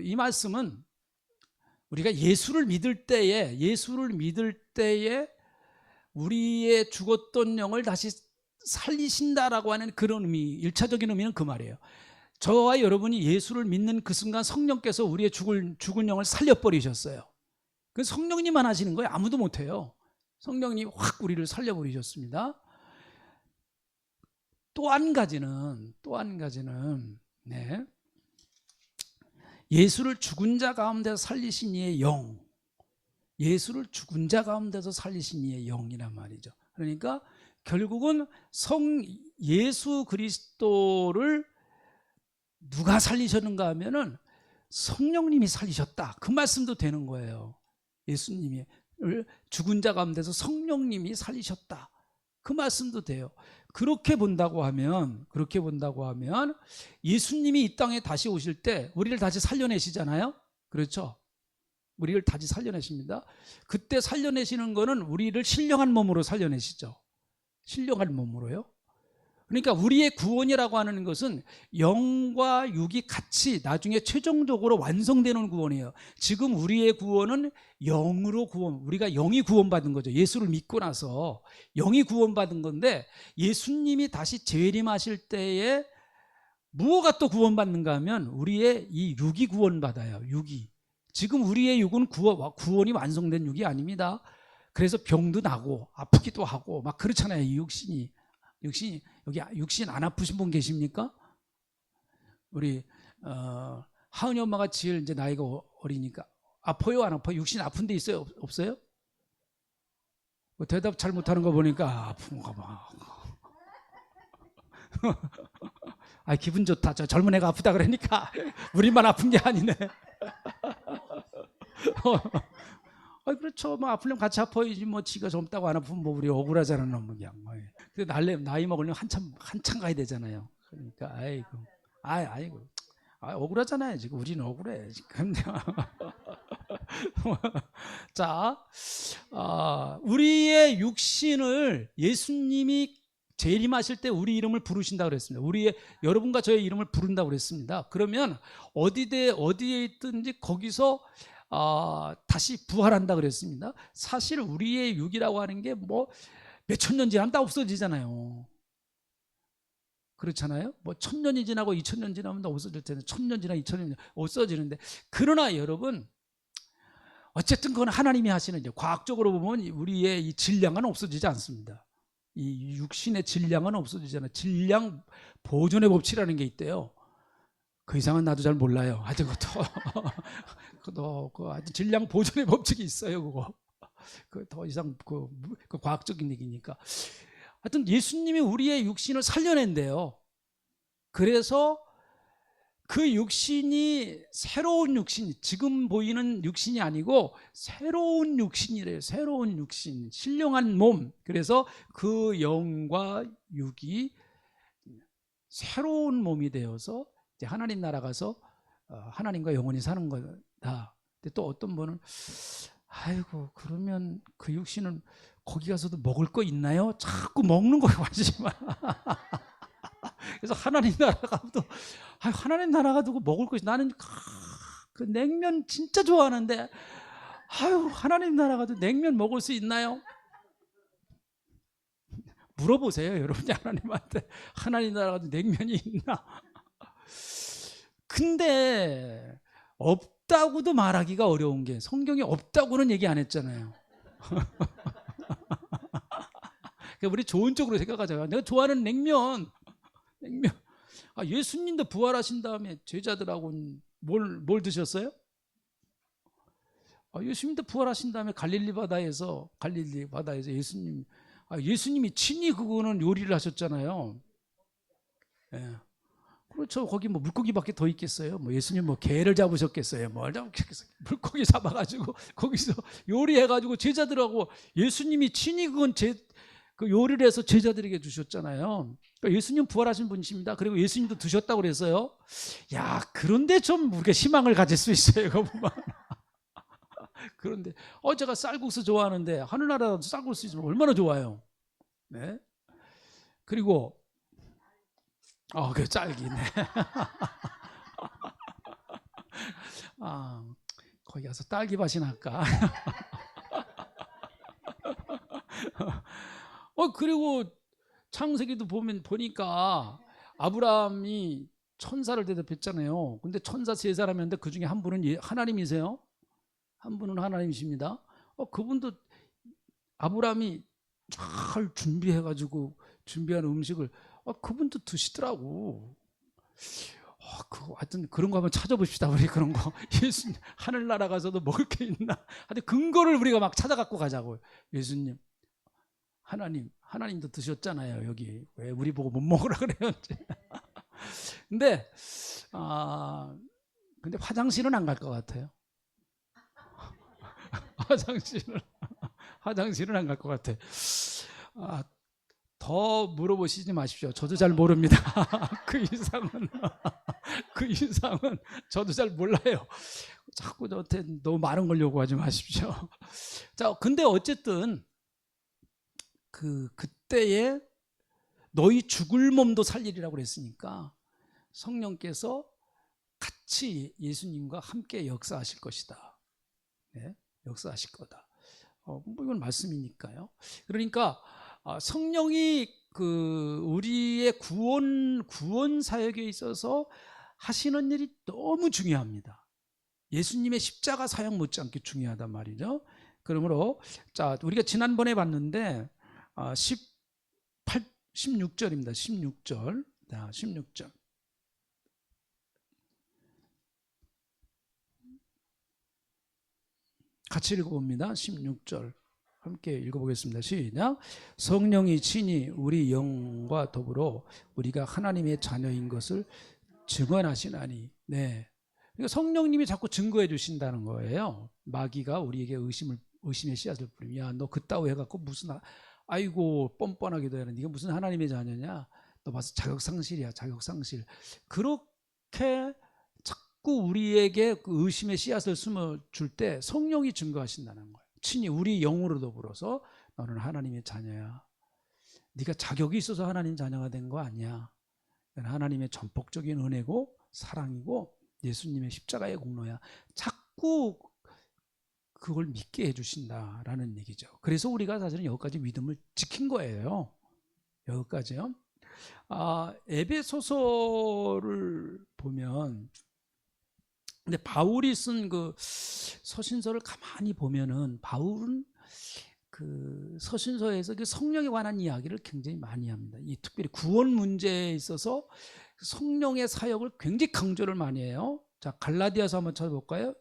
이 말씀은 우리가 예수를 믿을 때에 우리의 죽었던 영을 다시 살리신다라고 하는 그런 의미, 1차적인 의미는 그 말이에요. 저와 여러분이 예수를 믿는 그 순간 성령께서 우리의 죽은 영을 살려버리셨어요. 그 성령님만 하시는 거예요. 아무도 못해요. 성령님이 확 우리를 살려버리셨습니다. 또 한 가지는 네. 예수를 죽은 자 가운데서 살리신 이의 영, 예수를 죽은 자 가운데서 살리신 이의 영이란 말이죠. 그러니까 결국은 예수 그리스도를 누가 살리셨는가 하면은 성령님이 살리셨다, 그 말씀도 되는 거예요. 예수님이 죽은 자 가운데서 성령님이 살리셨다, 그 말씀도 돼요. 그렇게 본다고 하면 예수님이 이 땅에 다시 오실 때 우리를 다시 살려내시잖아요. 그렇죠? 우리를 다시 살려내십니다. 그때 살려내시는 거는 우리를 신령한 몸으로 살려내시죠. 신령한 몸으로요. 그러니까 우리의 구원이라고 하는 것은 영과 육이 같이 나중에 최종적으로 완성되는 구원이에요. 지금 우리의 구원은 영으로 우리가 영이 구원받은 거죠. 예수를 믿고 나서 영이 구원받은 건데, 예수님이 다시 재림하실 때에 무엇가 또 구원받는가 하면 우리의 이 육이 구원받아요. 육이. 지금 우리의 육은 구원이 완성된 육이 아닙니다. 그래서 병도 나고 아프기도 하고 막 그렇잖아요. 이 육신이 여기 육신 안 아프신 분 계십니까? 우리 하은이 엄마가 제일 이제 나이가 어리니까 아파요, 안 아파요? 육신 아픈 데 있어요, 없어요? 대답 잘 못하는 거 보니까 아픈가 봐. 기분 좋다. 저 젊은 애가 아프다 그러니까 우리만 아픈 게 아니네. 그렇죠. 뭐 아프려면 같이 아파야지. 뭐 지가 젊다고 안 아프면 뭐 우리 억울하잖아, 너무 그냥. 근데 나이 먹으려면 한참 가야 되잖아요. 그러니까 아이고, 억울하잖아요. 지금 우리는 억울해 지금. 자, 우리의 육신을 예수님이 재림하실 때 우리 이름을 부르신다고 그랬습니다. 여러분과 저의 이름을 부른다고 그랬습니다. 그러면 어디에 있든지 거기서 다시 부활한다 그랬습니다. 사실 우리의 육이라고 하는 게 뭐 몇천 년 지나면 다 없어지잖아요. 그렇잖아요. 뭐 1000년이 지나고 2000년 지나면 다 없어질 텐데, 1000년 지나 2000년 지나 없어지는데, 그러나 여러분 어쨌든 그건 하나님이 하시는 일. 과학적으로 보면 우리의 이 질량은 없어지지 않습니다. 이 육신의 질량은 없어지잖아요. 질량 보존의 법칙이라는 게 있대요. 그 이상은 나도 잘 몰라요. 하여튼 그것도 아주 질량 보존의 법칙이 있어요. 그거 더 이상 그 과학적인 얘기니까. 하여튼 예수님이 우리의 육신을 살려낸대요. 그래서 그 육신이 새로운 육신, 지금 보이는 육신이 아니고 새로운 육신이래요. 새로운 육신, 신령한 몸. 그래서 그 영과 육이 새로운 몸이 되어서 이제 하나님 나라 가서 하나님과 영원히 사는 거다. 근데 또 어떤 분은 그러면 그 육신은 거기 가서도 먹을 거 있나요? 자꾸 먹는 거에 관심이 많아. 그래서 하나님 나라 가도 먹을 것이, 나는 그 냉면 진짜 좋아하는데 하나님 나라 가도 냉면 먹을 수 있나요? 물어보세요, 여러분이 하나님한테. 하나님 나라 가도 냉면이 있나? 근데 없다고도 말하기가 어려운 게, 성경에 없다고는 얘기 안 했잖아요. 우리 좋은 쪽으로 생각하자. 내가 좋아하는 냉면. 예수님도 부활하신 다음에 제자들하고는 뭘 드셨어요? 예수님도 부활하신 다음에 갈릴리 바다에서 예수님이 친히 그거는 요리를 하셨잖아요. 예. 그렇죠. 거기 뭐 물고기밖에 더 있겠어요. 뭐 예수님 뭐 개를 잡으셨겠어요. 뭐 물고기 잡아가지고 거기서 요리해가지고 제자들하고 예수님이 친히 그 요리를 해서 제자들에게 주셨잖아요. 그러니까 예수님 부활하신 분이십니다. 그리고 예수님도 드셨다고 그래서요. 야, 그런데 좀 우리가 희망을 가질 수 있어요. 이거 보면. 그런데 제가 쌀국수 좋아하는데 하늘나라도 쌀국수 있으면 얼마나 좋아요. 네. 그리고 그 짤기네. 거기 가서 딸기밭이 날까? 그리고 창세기도 보니까 아브라함이 천사를 대접했잖아요. 근데 천사 세 사람이었는데 그 중에 한 분은 하나님이세요. 한 분은 하나님이십니다. 그분도 아브라함이 잘 준비해가지고 준비한 음식을 그분도 드시더라고. 하여튼 그런 거 한번 찾아봅시다. 우리 그런 거. 예수님 하늘나라 가서도 먹을 게 있나? 하여튼 근거를 우리가 막 찾아갖고 가자고요. 예수님, 하나님도 드셨잖아요. 여기 왜 우리 보고 못 먹으라 그래요? 근데 근데 화장실은 안 갈 것 같아요. 화장실은 안 갈 것 같아. 더 물어보시지 마십시오. 저도 잘 모릅니다. 그 이상은 저도 잘 몰라요. 자꾸 저한테 너무 많은 걸 요구하지 마십시오. 자, 근데 어쨌든 그때에 너희 죽을 몸도 살리리라고 그랬으니까 성령께서 같이 예수님과 함께 역사하실 것이다. 네, 역사하실 거다. 뭐 이건 말씀이니까요. 그러니까 성령이 우리의 구원 사역에 있어서 하시는 일이 너무 중요합니다. 예수님의 십자가 사역 못지않게 중요하단 말이죠. 그러므로 자, 우리가 지난번에 봤는데 16절입니다. 16절. 자, 16절. 같이 읽어봅니다. 16절. 함께 읽어보겠습니다. 시작. 성령이 친히 우리 영과 더불어 우리가 하나님의 자녀인 것을 증언하시나니. 네. 그러니까 성령님이 자꾸 증거해 주신다는 거예요. 마귀가 우리에게 의심의 씨앗을 뿌리면, 야, 너 그따위 해갖고 무슨, 아이고 뻔뻔하기도 하는 네가 무슨 하나님의 자녀냐? 너 봐서 자격상실이야, 자격상실. 그렇게 자꾸 우리에게 그 의심의 씨앗을 심어줄 때 성령이 증거하신다는 거예요. 친히 우리 영으로 더불어서 너는 하나님의 자녀야. 네가 자격이 있어서 하나님 자녀가 된 거 아니야. 하나님의 전폭적인 은혜고 사랑이고 예수님의 십자가의 공로야. 자꾸 그걸 믿게 해주신다라는 얘기죠. 그래서 우리가 사실은 여기까지 믿음을 지킨 거예요. 여기까지요. 에베소서를 보면, 근데 바울이 쓴 그 서신서를 가만히 보면은 바울은 그 서신서에서 그 성령에 관한 이야기를 굉장히 많이 합니다. 이 특별히 구원 문제에 있어서 성령의 사역을 굉장히 강조를 많이 해요. 자, 갈라디아서 한번 찾아볼까요?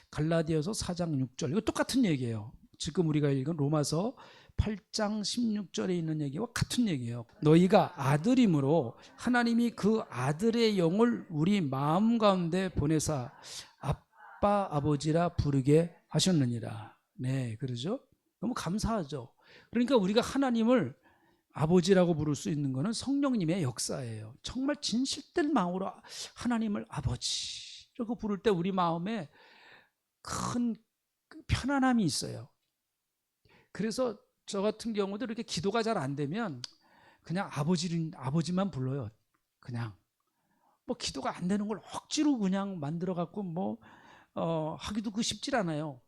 갈라디아서 4장 6절. 이거 똑같은 얘기예요. 지금 우리가 읽은 로마서 8장 16절에 있는 얘기와 같은 얘기예요. 너희가 아들임으로 하나님이 그 아들의 영을 우리 마음 가운데 보내사 아빠 아버지라 부르게 하셨느니라. 네, 그러죠? 너무 감사하죠. 그러니까 우리가 하나님을 아버지라고 부를 수 있는 것은 성령님의 역사예요. 정말 진실된 마음으로 하나님을 아버지라고 부를 때 우리 마음에 큰 편안함이 있어요. 그래서 저 같은 경우도 이렇게 기도가 잘 안 되면 그냥 아버지만 불러요. 그냥 뭐 기도가 안 되는 걸 억지로 그냥 만들어 갖고 뭐 하기도 쉽질 않아요.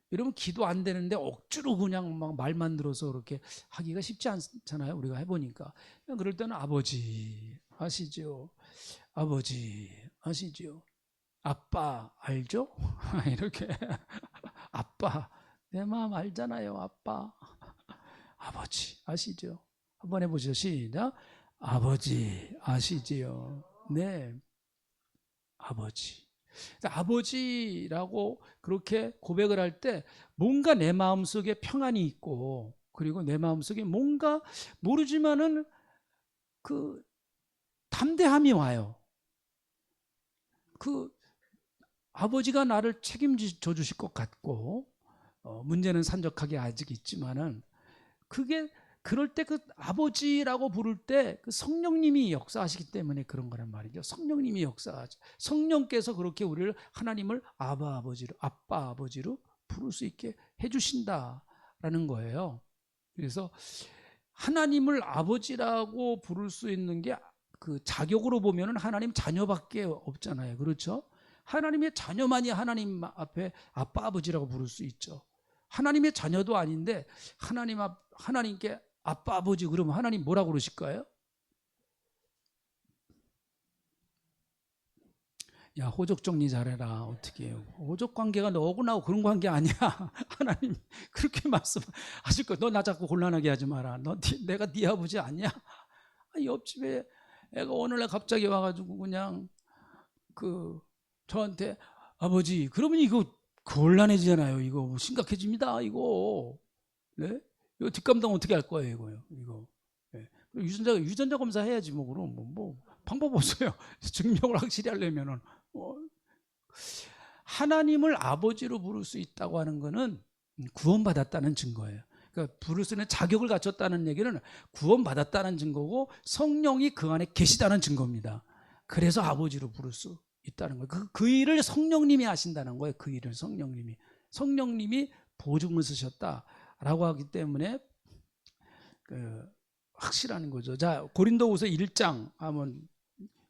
이러면 기도 안 되는데 억지로 그냥 막 말 만들어서 그렇게 하기가 쉽지 않잖아요. 우리가 해보니까. 그럴 때는 아버지 아시죠? 아버지 아시죠? 아빠 알죠? 이렇게 아빠 내 마음 알잖아요. 아빠 아버지 아시죠? 한번 해보시죠. 시작. 아버지 아시지요? 네, 아버지. 아버지라고 그렇게 고백을 할 때 뭔가 내 마음속에 평안이 있고, 그리고 내 마음속에 뭔가 모르지만은 그 담대함이 와요. 그 아버지가 나를 책임져 주실 것 같고, 문제는 산적하게 아직 있지만은, 그게 그럴 때 그 아버지라고 부를 때 그 성령님이 역사하시기 때문에 그런 거란 말이죠. 성령님이 역사하죠. 성령께서 그렇게 우리를, 하나님을 아빠 아버지로 부를 수 있게 해주신다라는 거예요. 그래서 하나님을 아버지라고 부를 수 있는 게, 그 자격으로 보면은 하나님 자녀밖에 없잖아요. 그렇죠? 하나님의 자녀만이 하나님 앞에 아빠 아버지라고 부를 수 있죠. 하나님의 자녀도 아닌데 하나님께 아빠 아버지 그러면 하나님 뭐라고 그러실까요? 야, 호적 정리 잘해라. 어떻게 해요? 호적 관계가 너하고 나하고 그런 관계 아니야. 하나님 그렇게 말씀하실 거야. 너 나 자꾸 곤란하게 하지 마라. 내가 네 아버지 아니야? 옆집에 애가 오늘날 갑자기 와가지고 그냥 저한테 아버지 그러면 이거 곤란해지잖아요. 이거 심각해집니다. 이거. 네? 이거 뒷감당 어떻게 할 거예요, 이거. 네. 유전자 검사 해야지 뭐. 그럼 뭐 방법 없어요. 증명을 확실히 하려면은. 하나님을 아버지로 부를 수 있다고 하는 것은 구원받았다는 증거예요. 그러니까 부를 수 있는 자격을 갖췄다는 얘기는 구원받았다는 증거고, 성령이 그 안에 계시다는 증거입니다. 그래서 아버지로 부를 수 있다는 거예요. 그 일을 성령님이 하신다는 거예요. 그 일을 성령님이 보증을 쓰셨다라고 하기 때문에 확실한 거죠. 자, 고린도후서 1장 하면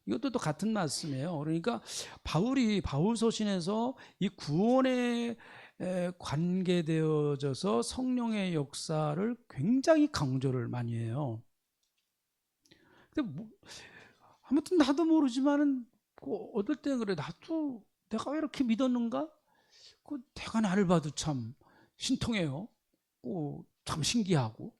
이것도 또 같은 말씀이에요. 그러니까 바울 서신에서 이 구원에 관계되어져서 성령의 역사를 굉장히 강조를 많이 해요. 근데 아무튼 나도 모르지만은 어떨 때는 그래. 나도 내가 왜 이렇게 믿었는가? 내가 나를 봐도 참 신통해요. 참 신기하고.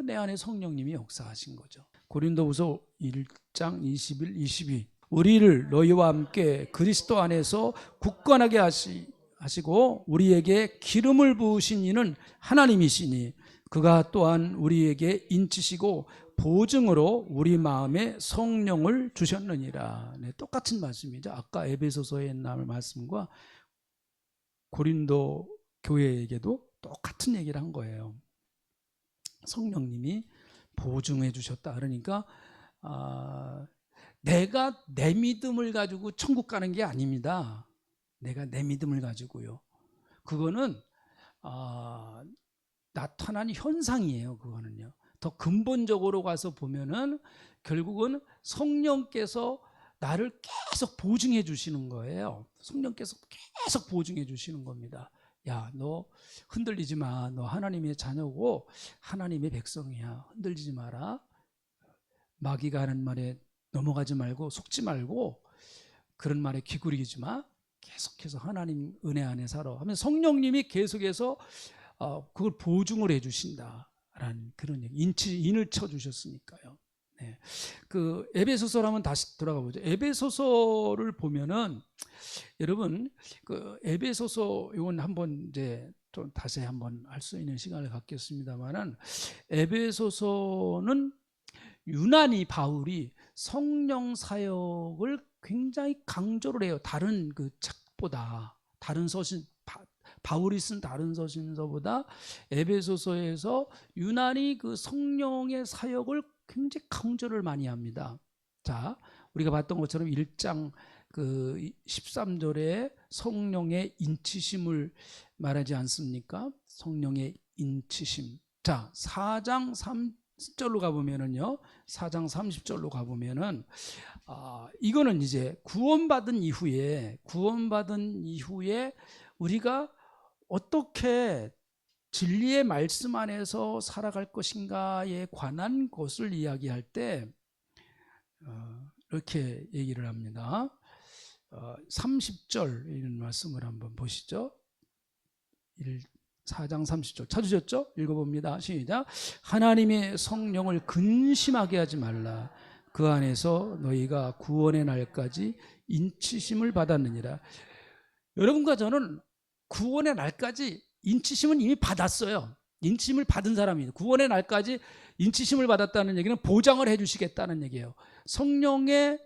내 안에 성령님이 역사하신 거죠. 고린도후서 1장 21, 22. 우리를 너희와 함께 그리스도 안에서 굳건하게 하시고 우리에게 기름을 부으신 이는 하나님이시니 그가 또한 우리에게 인치시고 보증으로 우리 마음에 성령을 주셨느니라. 네, 똑같은 말씀이죠. 아까 에베소서의 말씀과 고린도 교회에게도 똑같은 얘기를 한 거예요. 성령님이 보증해 주셨다. 그러니까 내가 내 믿음을 가지고 천국 가는 게 아닙니다. 내가 내 믿음을 가지고요. 그거는 나타난 현상이에요. 그거는요. 더 근본적으로 가서 보면은 결국은 성령께서 나를 계속 보증해 주시는 거예요. 성령께서 계속 보증해 주시는 겁니다. 야, 너 흔들리지 마. 너 하나님의 자녀고 하나님의 백성이야. 흔들리지 마라. 마귀가 하는 말에 넘어가지 말고 속지 말고 그런 말에 기울이지 마. 계속해서 하나님 은혜 안에 살아 하면 성령님이 계속해서 그걸 보증을 해 주신다라는 그런 얘기. 인을 쳐 주셨으니까요. 네. 그 에베소서로 한번 다시 돌아가 보죠. 에베소서를 보면은 여러분 그 에베소서 이건 한번 이제 좀 다시 한번 할 수 있는 시간을 갖겠습니다만은, 에베소서는 유난히 바울이 성령 사역을 굉장히 강조를 해요. 다른 그 책보다, 다른 서신, 바울이 쓴 다른 서신서보다 에베소서에서 유난히 그 성령의 사역을 굉장히 강조를 많이 합니다. 자, 우리가 봤던 것처럼 1장 그 13절에 성령의 인치심을 말하지 않습니까? 성령의 인치심. 자, 4장 30절로 가보면은요, 4장 30절로 가보면은, 이거는 이제 구원받은 이후에 우리가 어떻게 진리의 말씀 안에서 살아갈 것인가에 관한 것을 이야기할 때, 이렇게 얘기를 합니다. 30절 이런 말씀을 한번 보시죠. 4장 30절 찾으셨죠? 읽어봅니다. 시작. 하나님의 성령을 근심하게 하지 말라. 그 안에서 너희가 구원의 날까지 인치심을 받았느니라. 여러분과 저는 구원의 날까지 인치심은 이미 받았어요. 인치심을 받은 사람이에요. 구원의 날까지 인치심을 받았다는 얘기는 보장을 해 주시겠다는 얘기예요. 성령의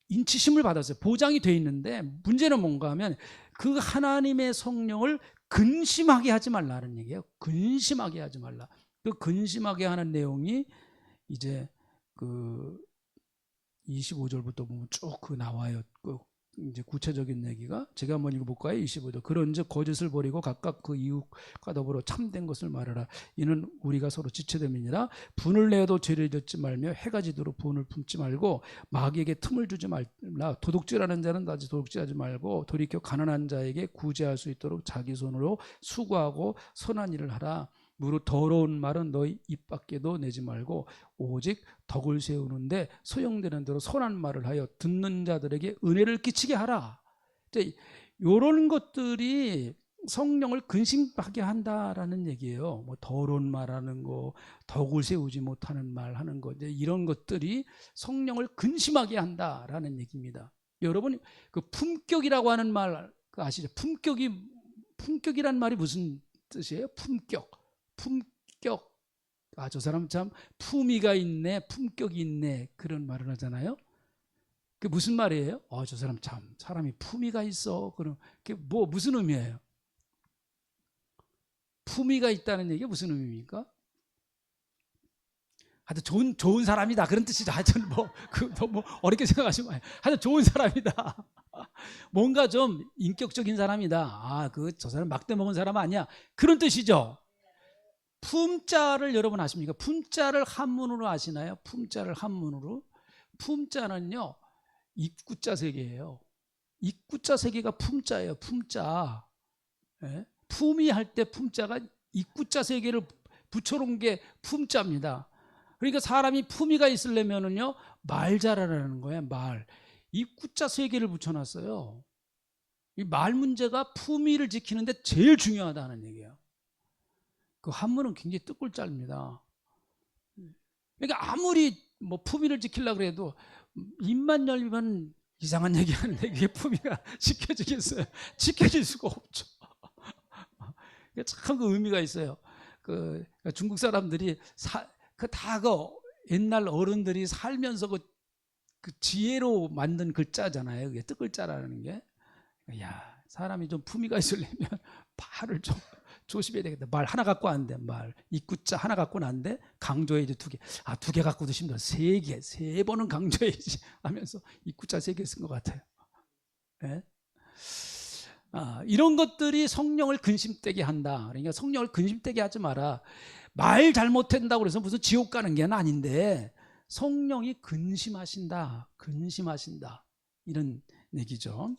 인치심을 받았어요. 보장이 돼 있는데 문제는 뭔가 하면 그 하나님의 성령을 근심하게 하지 말라는 얘기예요. 근심하게 하지 말라. 그 근심하게 하는 내용이 이제 그 25절부터 보면 쭉 그 나와요. 그 이제 구체적인 얘기가 제가 한번 읽어볼까요? 25절. 그런즉 거짓을 버리고 각각 그 이웃과 더불어 참된 것을 말하라. 이는 우리가 서로 지체됨이니라. 분을 내어도 죄를 짓지 말며 해가 지도록 분을 품지 말고 마귀에게 틈을 주지 말라. 도둑질하는 자는 다시 도둑질하지 말고 돌이켜 가난한 자에게 구제할 수 있도록 자기 손으로 수고하고 선한 일을 하라. 무릇 더러운 말은 너희 입 밖에도 내지 말고 오직 덕을 세우는데 소용되는 대로 선한 말을 하여 듣는 자들에게 은혜를 끼치게 하라. 이런 것들이 성령을 근심하게 한다라는 얘기예요. 뭐 더러운 말하는 거, 덕을 세우지 못하는 말 하는 거, 이런 것들이 성령을 근심하게 한다라는 얘기입니다. 여러분 그 품격이라고 하는 말 아시죠? 품격이란 말이 무슨 뜻이에요? 품격. 저 사람 참 품위가 있네, 품격이 있네, 그런 말을 하잖아요. 그게 무슨 말이에요? 저 사람 참 사람이 품위가 있어. 그럼 그게 무슨 의미예요? 품위가 있다는 얘기가 무슨 의미입니까? 하여튼 좋은 사람이다, 그런 뜻이죠. 하여튼 너무 어렵게 생각하지 마요. 하여튼 좋은 사람이다. 뭔가 좀 인격적인 사람이다. 저 사람 막대 먹은 사람 아니야, 그런 뜻이죠. 품자를 여러분 아십니까? 품자를 한문으로 아시나요? 품자를 한문으로. 품자는요, 입구자 세 개예요. 입구자 세 개가 품자예요. 품자. 예? 품이 할 때 품자가 입구자 세 개를 붙여놓은 게 품자입니다. 그러니까 사람이 품위가 있으려면은요, 말 잘하라는 거예요. 말. 입구자 세 개를 붙여놨어요. 이 말 문제가 품위를 지키는데 제일 중요하다는 얘기예요. 그 한문은 굉장히 뜻골자입니다. 그러니까 아무리 품위를 지키려고 해도 입만 열면 이상한 얘기하는데 이게 품위가 지켜지겠어요? 지켜질 수가 없죠. 참 그 의미가 있어요. 중국 사람들이 옛날 어른들이 살면서 그 지혜로 만든 글자잖아요. 그게 뜻글자라는 게. 사람이 좀 품위가 있으려면 말을 좀 조심해야 되겠다. 말 하나 갖고 안 돼. 말 입구자 하나 갖고는 안 돼. 강조해야지 2개. 2개 갖고도 힘들어. 3개, 3번은 강조해야지 하면서 입구자 3개 쓴 것 같아요. 네? 이런 것들이 성령을 근심되게 한다. 그러니까 성령을 근심되게 하지 마라. 말 잘못한다고 그래서 무슨 지옥 가는 게 아닌데 성령이 근심하신다. 이런 얘기죠.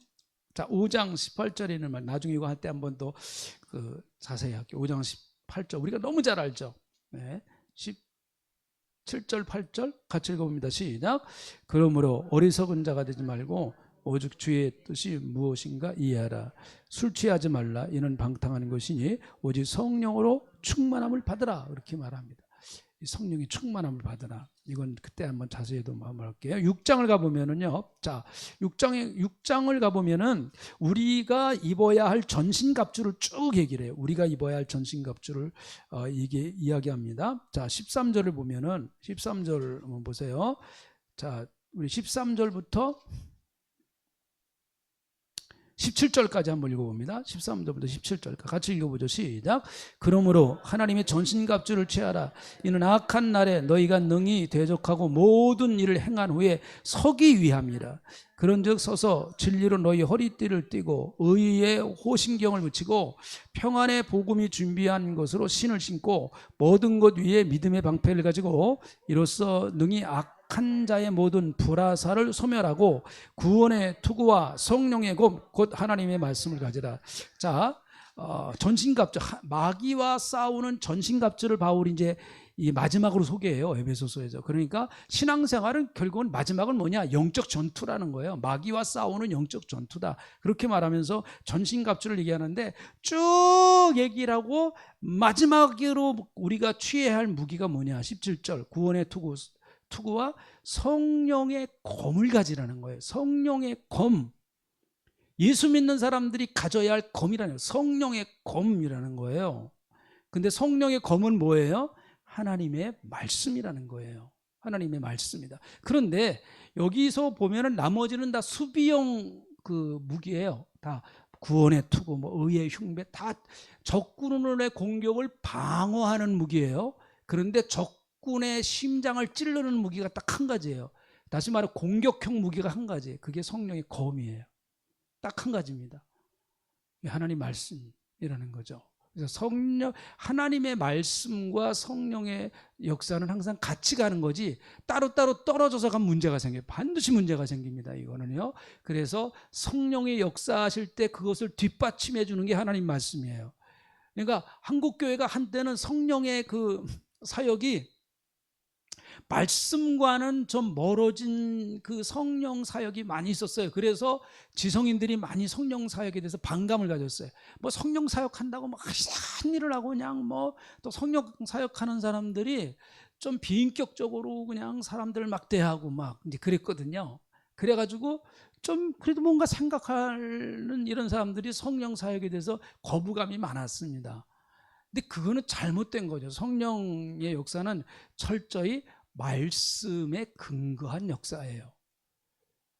자, 5장 18절에 있는 말, 나중에 이거 할 때 한 번 더 자세히 할게요. 5장 18절 우리가 너무 잘 알죠. 네. 17절 8절 같이 읽어봅니다. 시작. 그러므로 어리석은 자가 되지 말고 오직 주의 뜻이 무엇인가 이해하라. 술 취하지 말라. 이는 방탕하는 것이니 오직 성령으로 충만함을 받으라. 이렇게 말합니다. 성령의 충만함을 받으라. 이건 그때 한번 자세히 또 말할게요. 6장을 가보면은요. 자, 6장을 가보면은 우리가 입어야 할 전신갑주를 쭉 얘기를 해요. 우리가 입어야 할 전신갑주를 이게 이야기합니다. 자, 13절을 보면은 13절 한번 보세요. 자, 우리 13절부터 17절까지 한번 읽어봅니다. 13절부터 17절까지 같이 읽어보죠. 시작. 그러므로 하나님의 전신갑주를 취하라. 이는 악한 날에 너희가 능히 대적하고 모든 일을 행한 후에 서기 위함이라. 그런즉 서서 진리로 너희 허리띠를 띠고 의의 호신경을 붙이고 평안의 복음이 준비한 것으로 신을 신고 모든 것 위에 믿음의 방패를 가지고 이로써 능히 악한 자의 모든 불화살을 소멸하고 구원의 투구와 성령의 곧 하나님의 말씀을 가지라. 자, 전신갑주, 마귀와 싸우는 전신갑주를 바울이 이제 이 마지막으로 소개해요. 에베소서에서. 그러니까 신앙생활은 결국은 마지막은 뭐냐? 영적 전투라는 거예요. 마귀와 싸우는 영적 전투다. 그렇게 말하면서 전신갑주를 얘기하는데 쭉 얘기를 하고 마지막으로 우리가 취해야 할 무기가 뭐냐? 17절 구원의 투구와 성령의 검을 가지라는 거예요. 성령의 검. 예수 믿는 사람들이 가져야 할 검이라는 거예요. 성령의 검이라는 거예요. 근데 성령의 검은 뭐예요? 하나님의 말씀이라는 거예요. 하나님의 말씀이다. 그런데 여기서 보면은 나머지는 다 수비형 그 무기예요. 다 구원의 투구, 뭐 의의 흉배, 다 적군의 공격을 방어하는 무기예요. 그런데 적군의 심장을 찌르는 무기가 딱 한 가지예요. 다시 말해 공격형 무기가 한 가지예요. 그게 성령의 검이에요. 딱 한 가지입니다. 하나님 말씀이라는 거죠. 그래서 성령, 하나님의 말씀과 성령의 역사는 항상 같이 가는 거지 따로따로 떨어져서 가면 문제가 생겨요. 반드시 문제가 생깁니다. 이거는요. 그래서 성령의 역사하실 때 그것을 뒷받침해 주는 게 하나님 말씀이에요. 그러니까 한국교회가 한때는 성령의 그 사역이 말씀과는 좀 멀어진 그 성령 사역이 많이 있었어요. 그래서 지성인들이 많이 성령 사역에 대해서 반감을 가졌어요. 뭐 성령 사역한다고 막 이상한 일을 하고 그냥 뭐 또 성령 사역하는 사람들이 좀 비인격적으로 그냥 사람들을 막 대하고 막 이제 그랬거든요. 그래가지고 좀 그래도 뭔가 생각하는 이런 사람들이 성령 사역에 대해서 거부감이 많았습니다. 근데 그거는 잘못된 거죠. 성령의 역사는 철저히 말씀에 근거한 역사예요.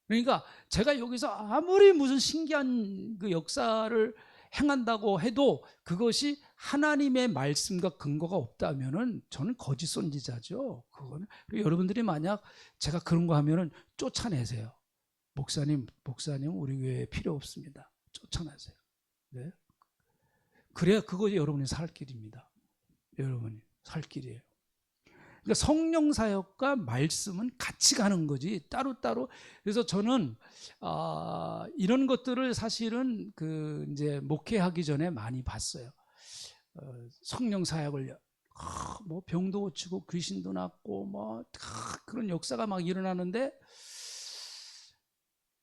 그러니까 제가 여기서 아무리 무슨 신기한 그 역사를 행한다고 해도 그것이 하나님의 말씀과 근거가 없다면은 저는 거짓 선지자죠. 그거는. 여러분들이 만약 제가 그런 거 하면은 쫓아내세요. 목사님 우리 교회에 필요 없습니다. 쫓아내세요. 네? 그래야 그것이 여러분이 살 길입니다. 여러분이 살 길이에요. 그러니까 성령 사역과 말씀은 같이 가는 거지 따로따로. 그래서 저는 이런 것들을 사실은 그 이제 목회하기 전에 많이 봤어요. 성령 사역을 뭐 병도 고치고 귀신도 낫고 뭐 그런 역사가 막 일어나는데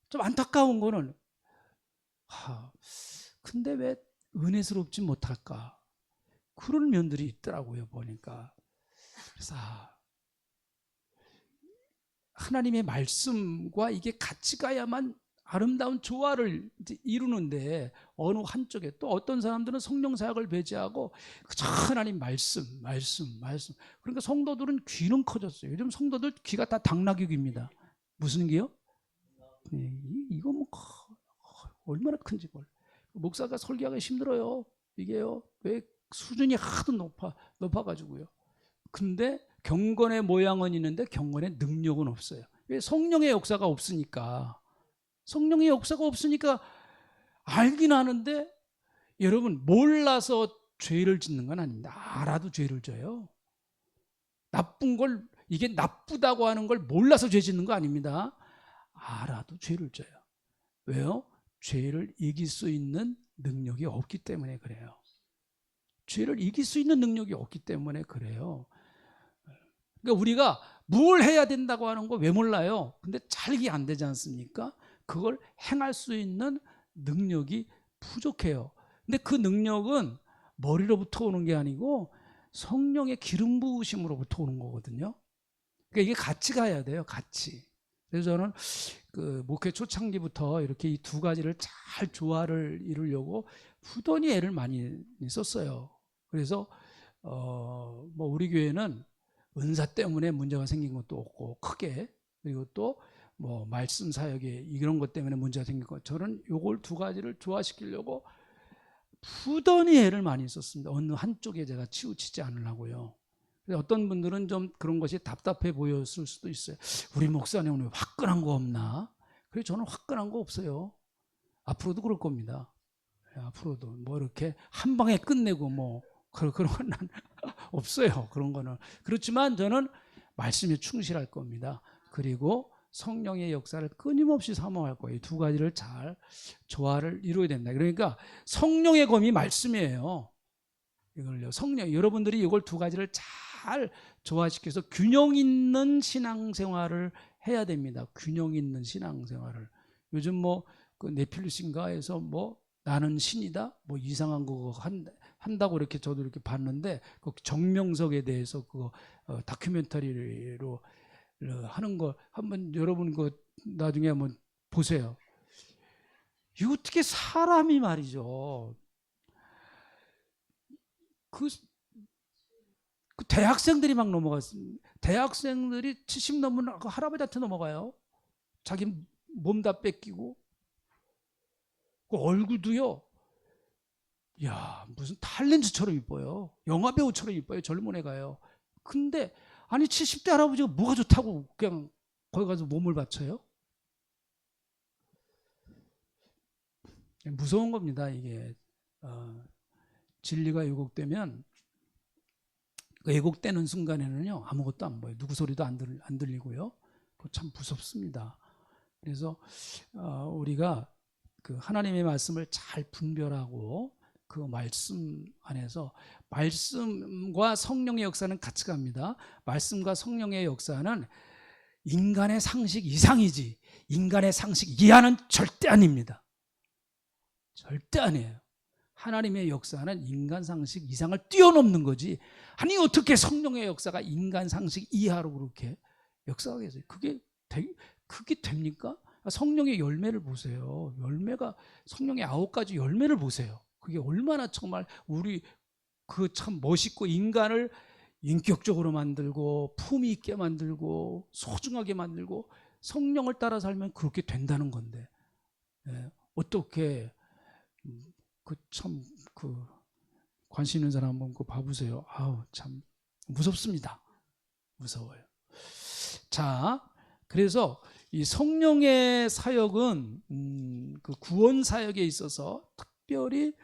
좀 안타까운 거는 근데 왜 은혜스럽지 못할까? 그런 면들이 있더라고요, 보니까. 그래서 하나님의 말씀과 이게 같이 가야만 아름다운 조화를 이제 이루는데 어느 한쪽에 또 어떤 사람들은 성령 사역을 배제하고 그저 하나님 말씀. 그러니까 성도들은 귀는 커졌어요. 요즘 성도들 귀가 다 당나귀입니다. 무슨 귀요? 이거 뭐 얼마나 큰지 몰라. 목사가 설교하기 힘들어요. 이게요. 왜 수준이 하도 높아가지고요. 근데 경건의 모양은 있는데 경건의 능력은 없어요. 왜? 성령의 역사가 없으니까. 성령의 역사가 없으니까 알긴 하는데 여러분 몰라서 죄를 짓는 건 아닙니다. 알아도 죄를 져요. 나쁜 걸 이게 나쁘다고 하는 걸 몰라서 죄 짓는 거 아닙니다. 알아도 죄를 져요. 왜요? 죄를 이길 수 있는 능력이 없기 때문에 그래요. 죄를 이길 수 있는 능력이 없기 때문에 그래요. 그러니까 우리가 뭘 해야 된다고 하는 거 왜 몰라요? 근데 잘 이게 안 되지 않습니까? 그걸 행할 수 있는 능력이 부족해요. 근데 그 능력은 머리로부터 오는 게 아니고 성령의 기름 부으심으로부터 오는 거거든요. 그러니까 이게 같이 가야 돼요. 같이. 그래서 저는 그 목회 초창기부터 이렇게 이 두 가지를 잘 조화를 이루려고 후더니 애를 많이 썼어요. 그래서 뭐 우리 교회는 은사 때문에 문제가 생긴 것도 없고 크게, 그리고 또 뭐 말씀 사역에 이런 것 때문에 문제가 생긴 것, 저는 요걸 두 가지를 조화시키려고 부단히 애를 많이 썼습니다. 어느 한쪽에 제가 치우치지 않으려고요. 어떤 분들은 좀 그런 것이 답답해 보였을 수도 있어요. 우리 목사님은 화끈한 거 없나? 그래서 저는 화끈한 거 없어요. 앞으로도 그럴 겁니다. 앞으로도 뭐 이렇게 한 방에 끝내고 뭐 그런 건 난 없어요. 그런 거는. 그렇지만 저는 말씀에 충실할 겁니다. 그리고 성령의 역사를 끊임없이 사모할 거예요. 이 두 가지를 잘 조화를 이루어야 된다. 그러니까 성령의 검이 말씀이에요. 이걸요. 성령, 여러분들이 이걸 두 가지를 잘 조화시켜서 균형 있는 신앙생활을 해야 됩니다. 균형 있는 신앙생활을. 요즘 뭐 그 네필리신가에서 뭐 나는 신이다 뭐 이상한 거 한다고 이렇게 저도 이렇게 봤는데 그 정명석에 대해서 그 다큐멘터리로 하는 거 한번 여러분 그 나중에 한번 보세요. 이거 어떻게 사람이 말이죠. 그 대학생들이 막 넘어갔습니다. 대학생들이 70 넘은 그 할아버지한테 넘어가요. 자기 몸 다 뺏기고 그 얼굴도요. 야, 무슨 탤런트처럼 이뻐요. 영화배우처럼 이뻐요. 젊은 애가요. 근데 아니 70대 할아버지가 뭐가 좋다고 그냥 거기 가서 몸을 바쳐요? 무서운 겁니다. 이게 진리가 왜곡되면 그 왜곡되는 순간에는요 아무것도 안 보여요. 누구 소리도 안 들리고요. 그거 참 무섭습니다. 그래서 우리가 그 하나님의 말씀을 잘 분별하고 그 말씀 안에서 말씀과 성령의 역사는 같이 갑니다. 말씀과 성령의 역사는 인간의 상식 이상이지 인간의 상식 이하는 절대 아닙니다. 절대 아니에요. 하나님의 역사는 인간 상식 이상을 뛰어넘는 거지. 아니 어떻게 성령의 역사가 인간 상식 이하로 그렇게 역사하겠어요? 그게 됩니까? 성령의 열매를 보세요. 열매가 성령의 9가지 열매를 보세요. 그게 얼마나 정말 우리 그 참 멋있고 인간을 인격적으로 만들고 품위 있게 만들고 소중하게 만들고 성령을 따라 살면 그렇게 된다는 건데 어떻게 그 참 그 관심 있는 사람 한번 그 봐보세요. 아우 참 무섭습니다. 무서워요. 자, 그래서 이 성령의 사역은 그 구원 사역에 있어서 특별히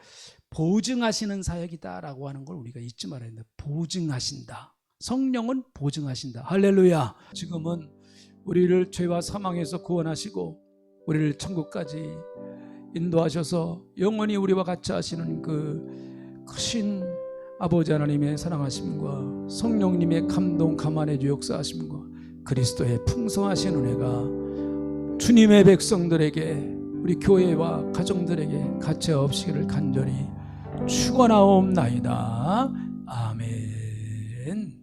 보증하시는 사역이다라고 하는 걸 우리가 잊지 말아야 된다. 보증하신다. 성령은 보증하신다. 할렐루야. 지금은 우리를 죄와 사망에서 구원하시고 우리를 천국까지 인도하셔서 영원히 우리와 같이 하시는 그 크신 아버지 하나님의 사랑하심과 성령님의 감동 감안해주 역사하심과 그리스도의 풍성하신 은혜가 주님의 백성들에게 우리 교회와 가정들에게 가차없이기를 간절히 축원하옵나이다. 아멘.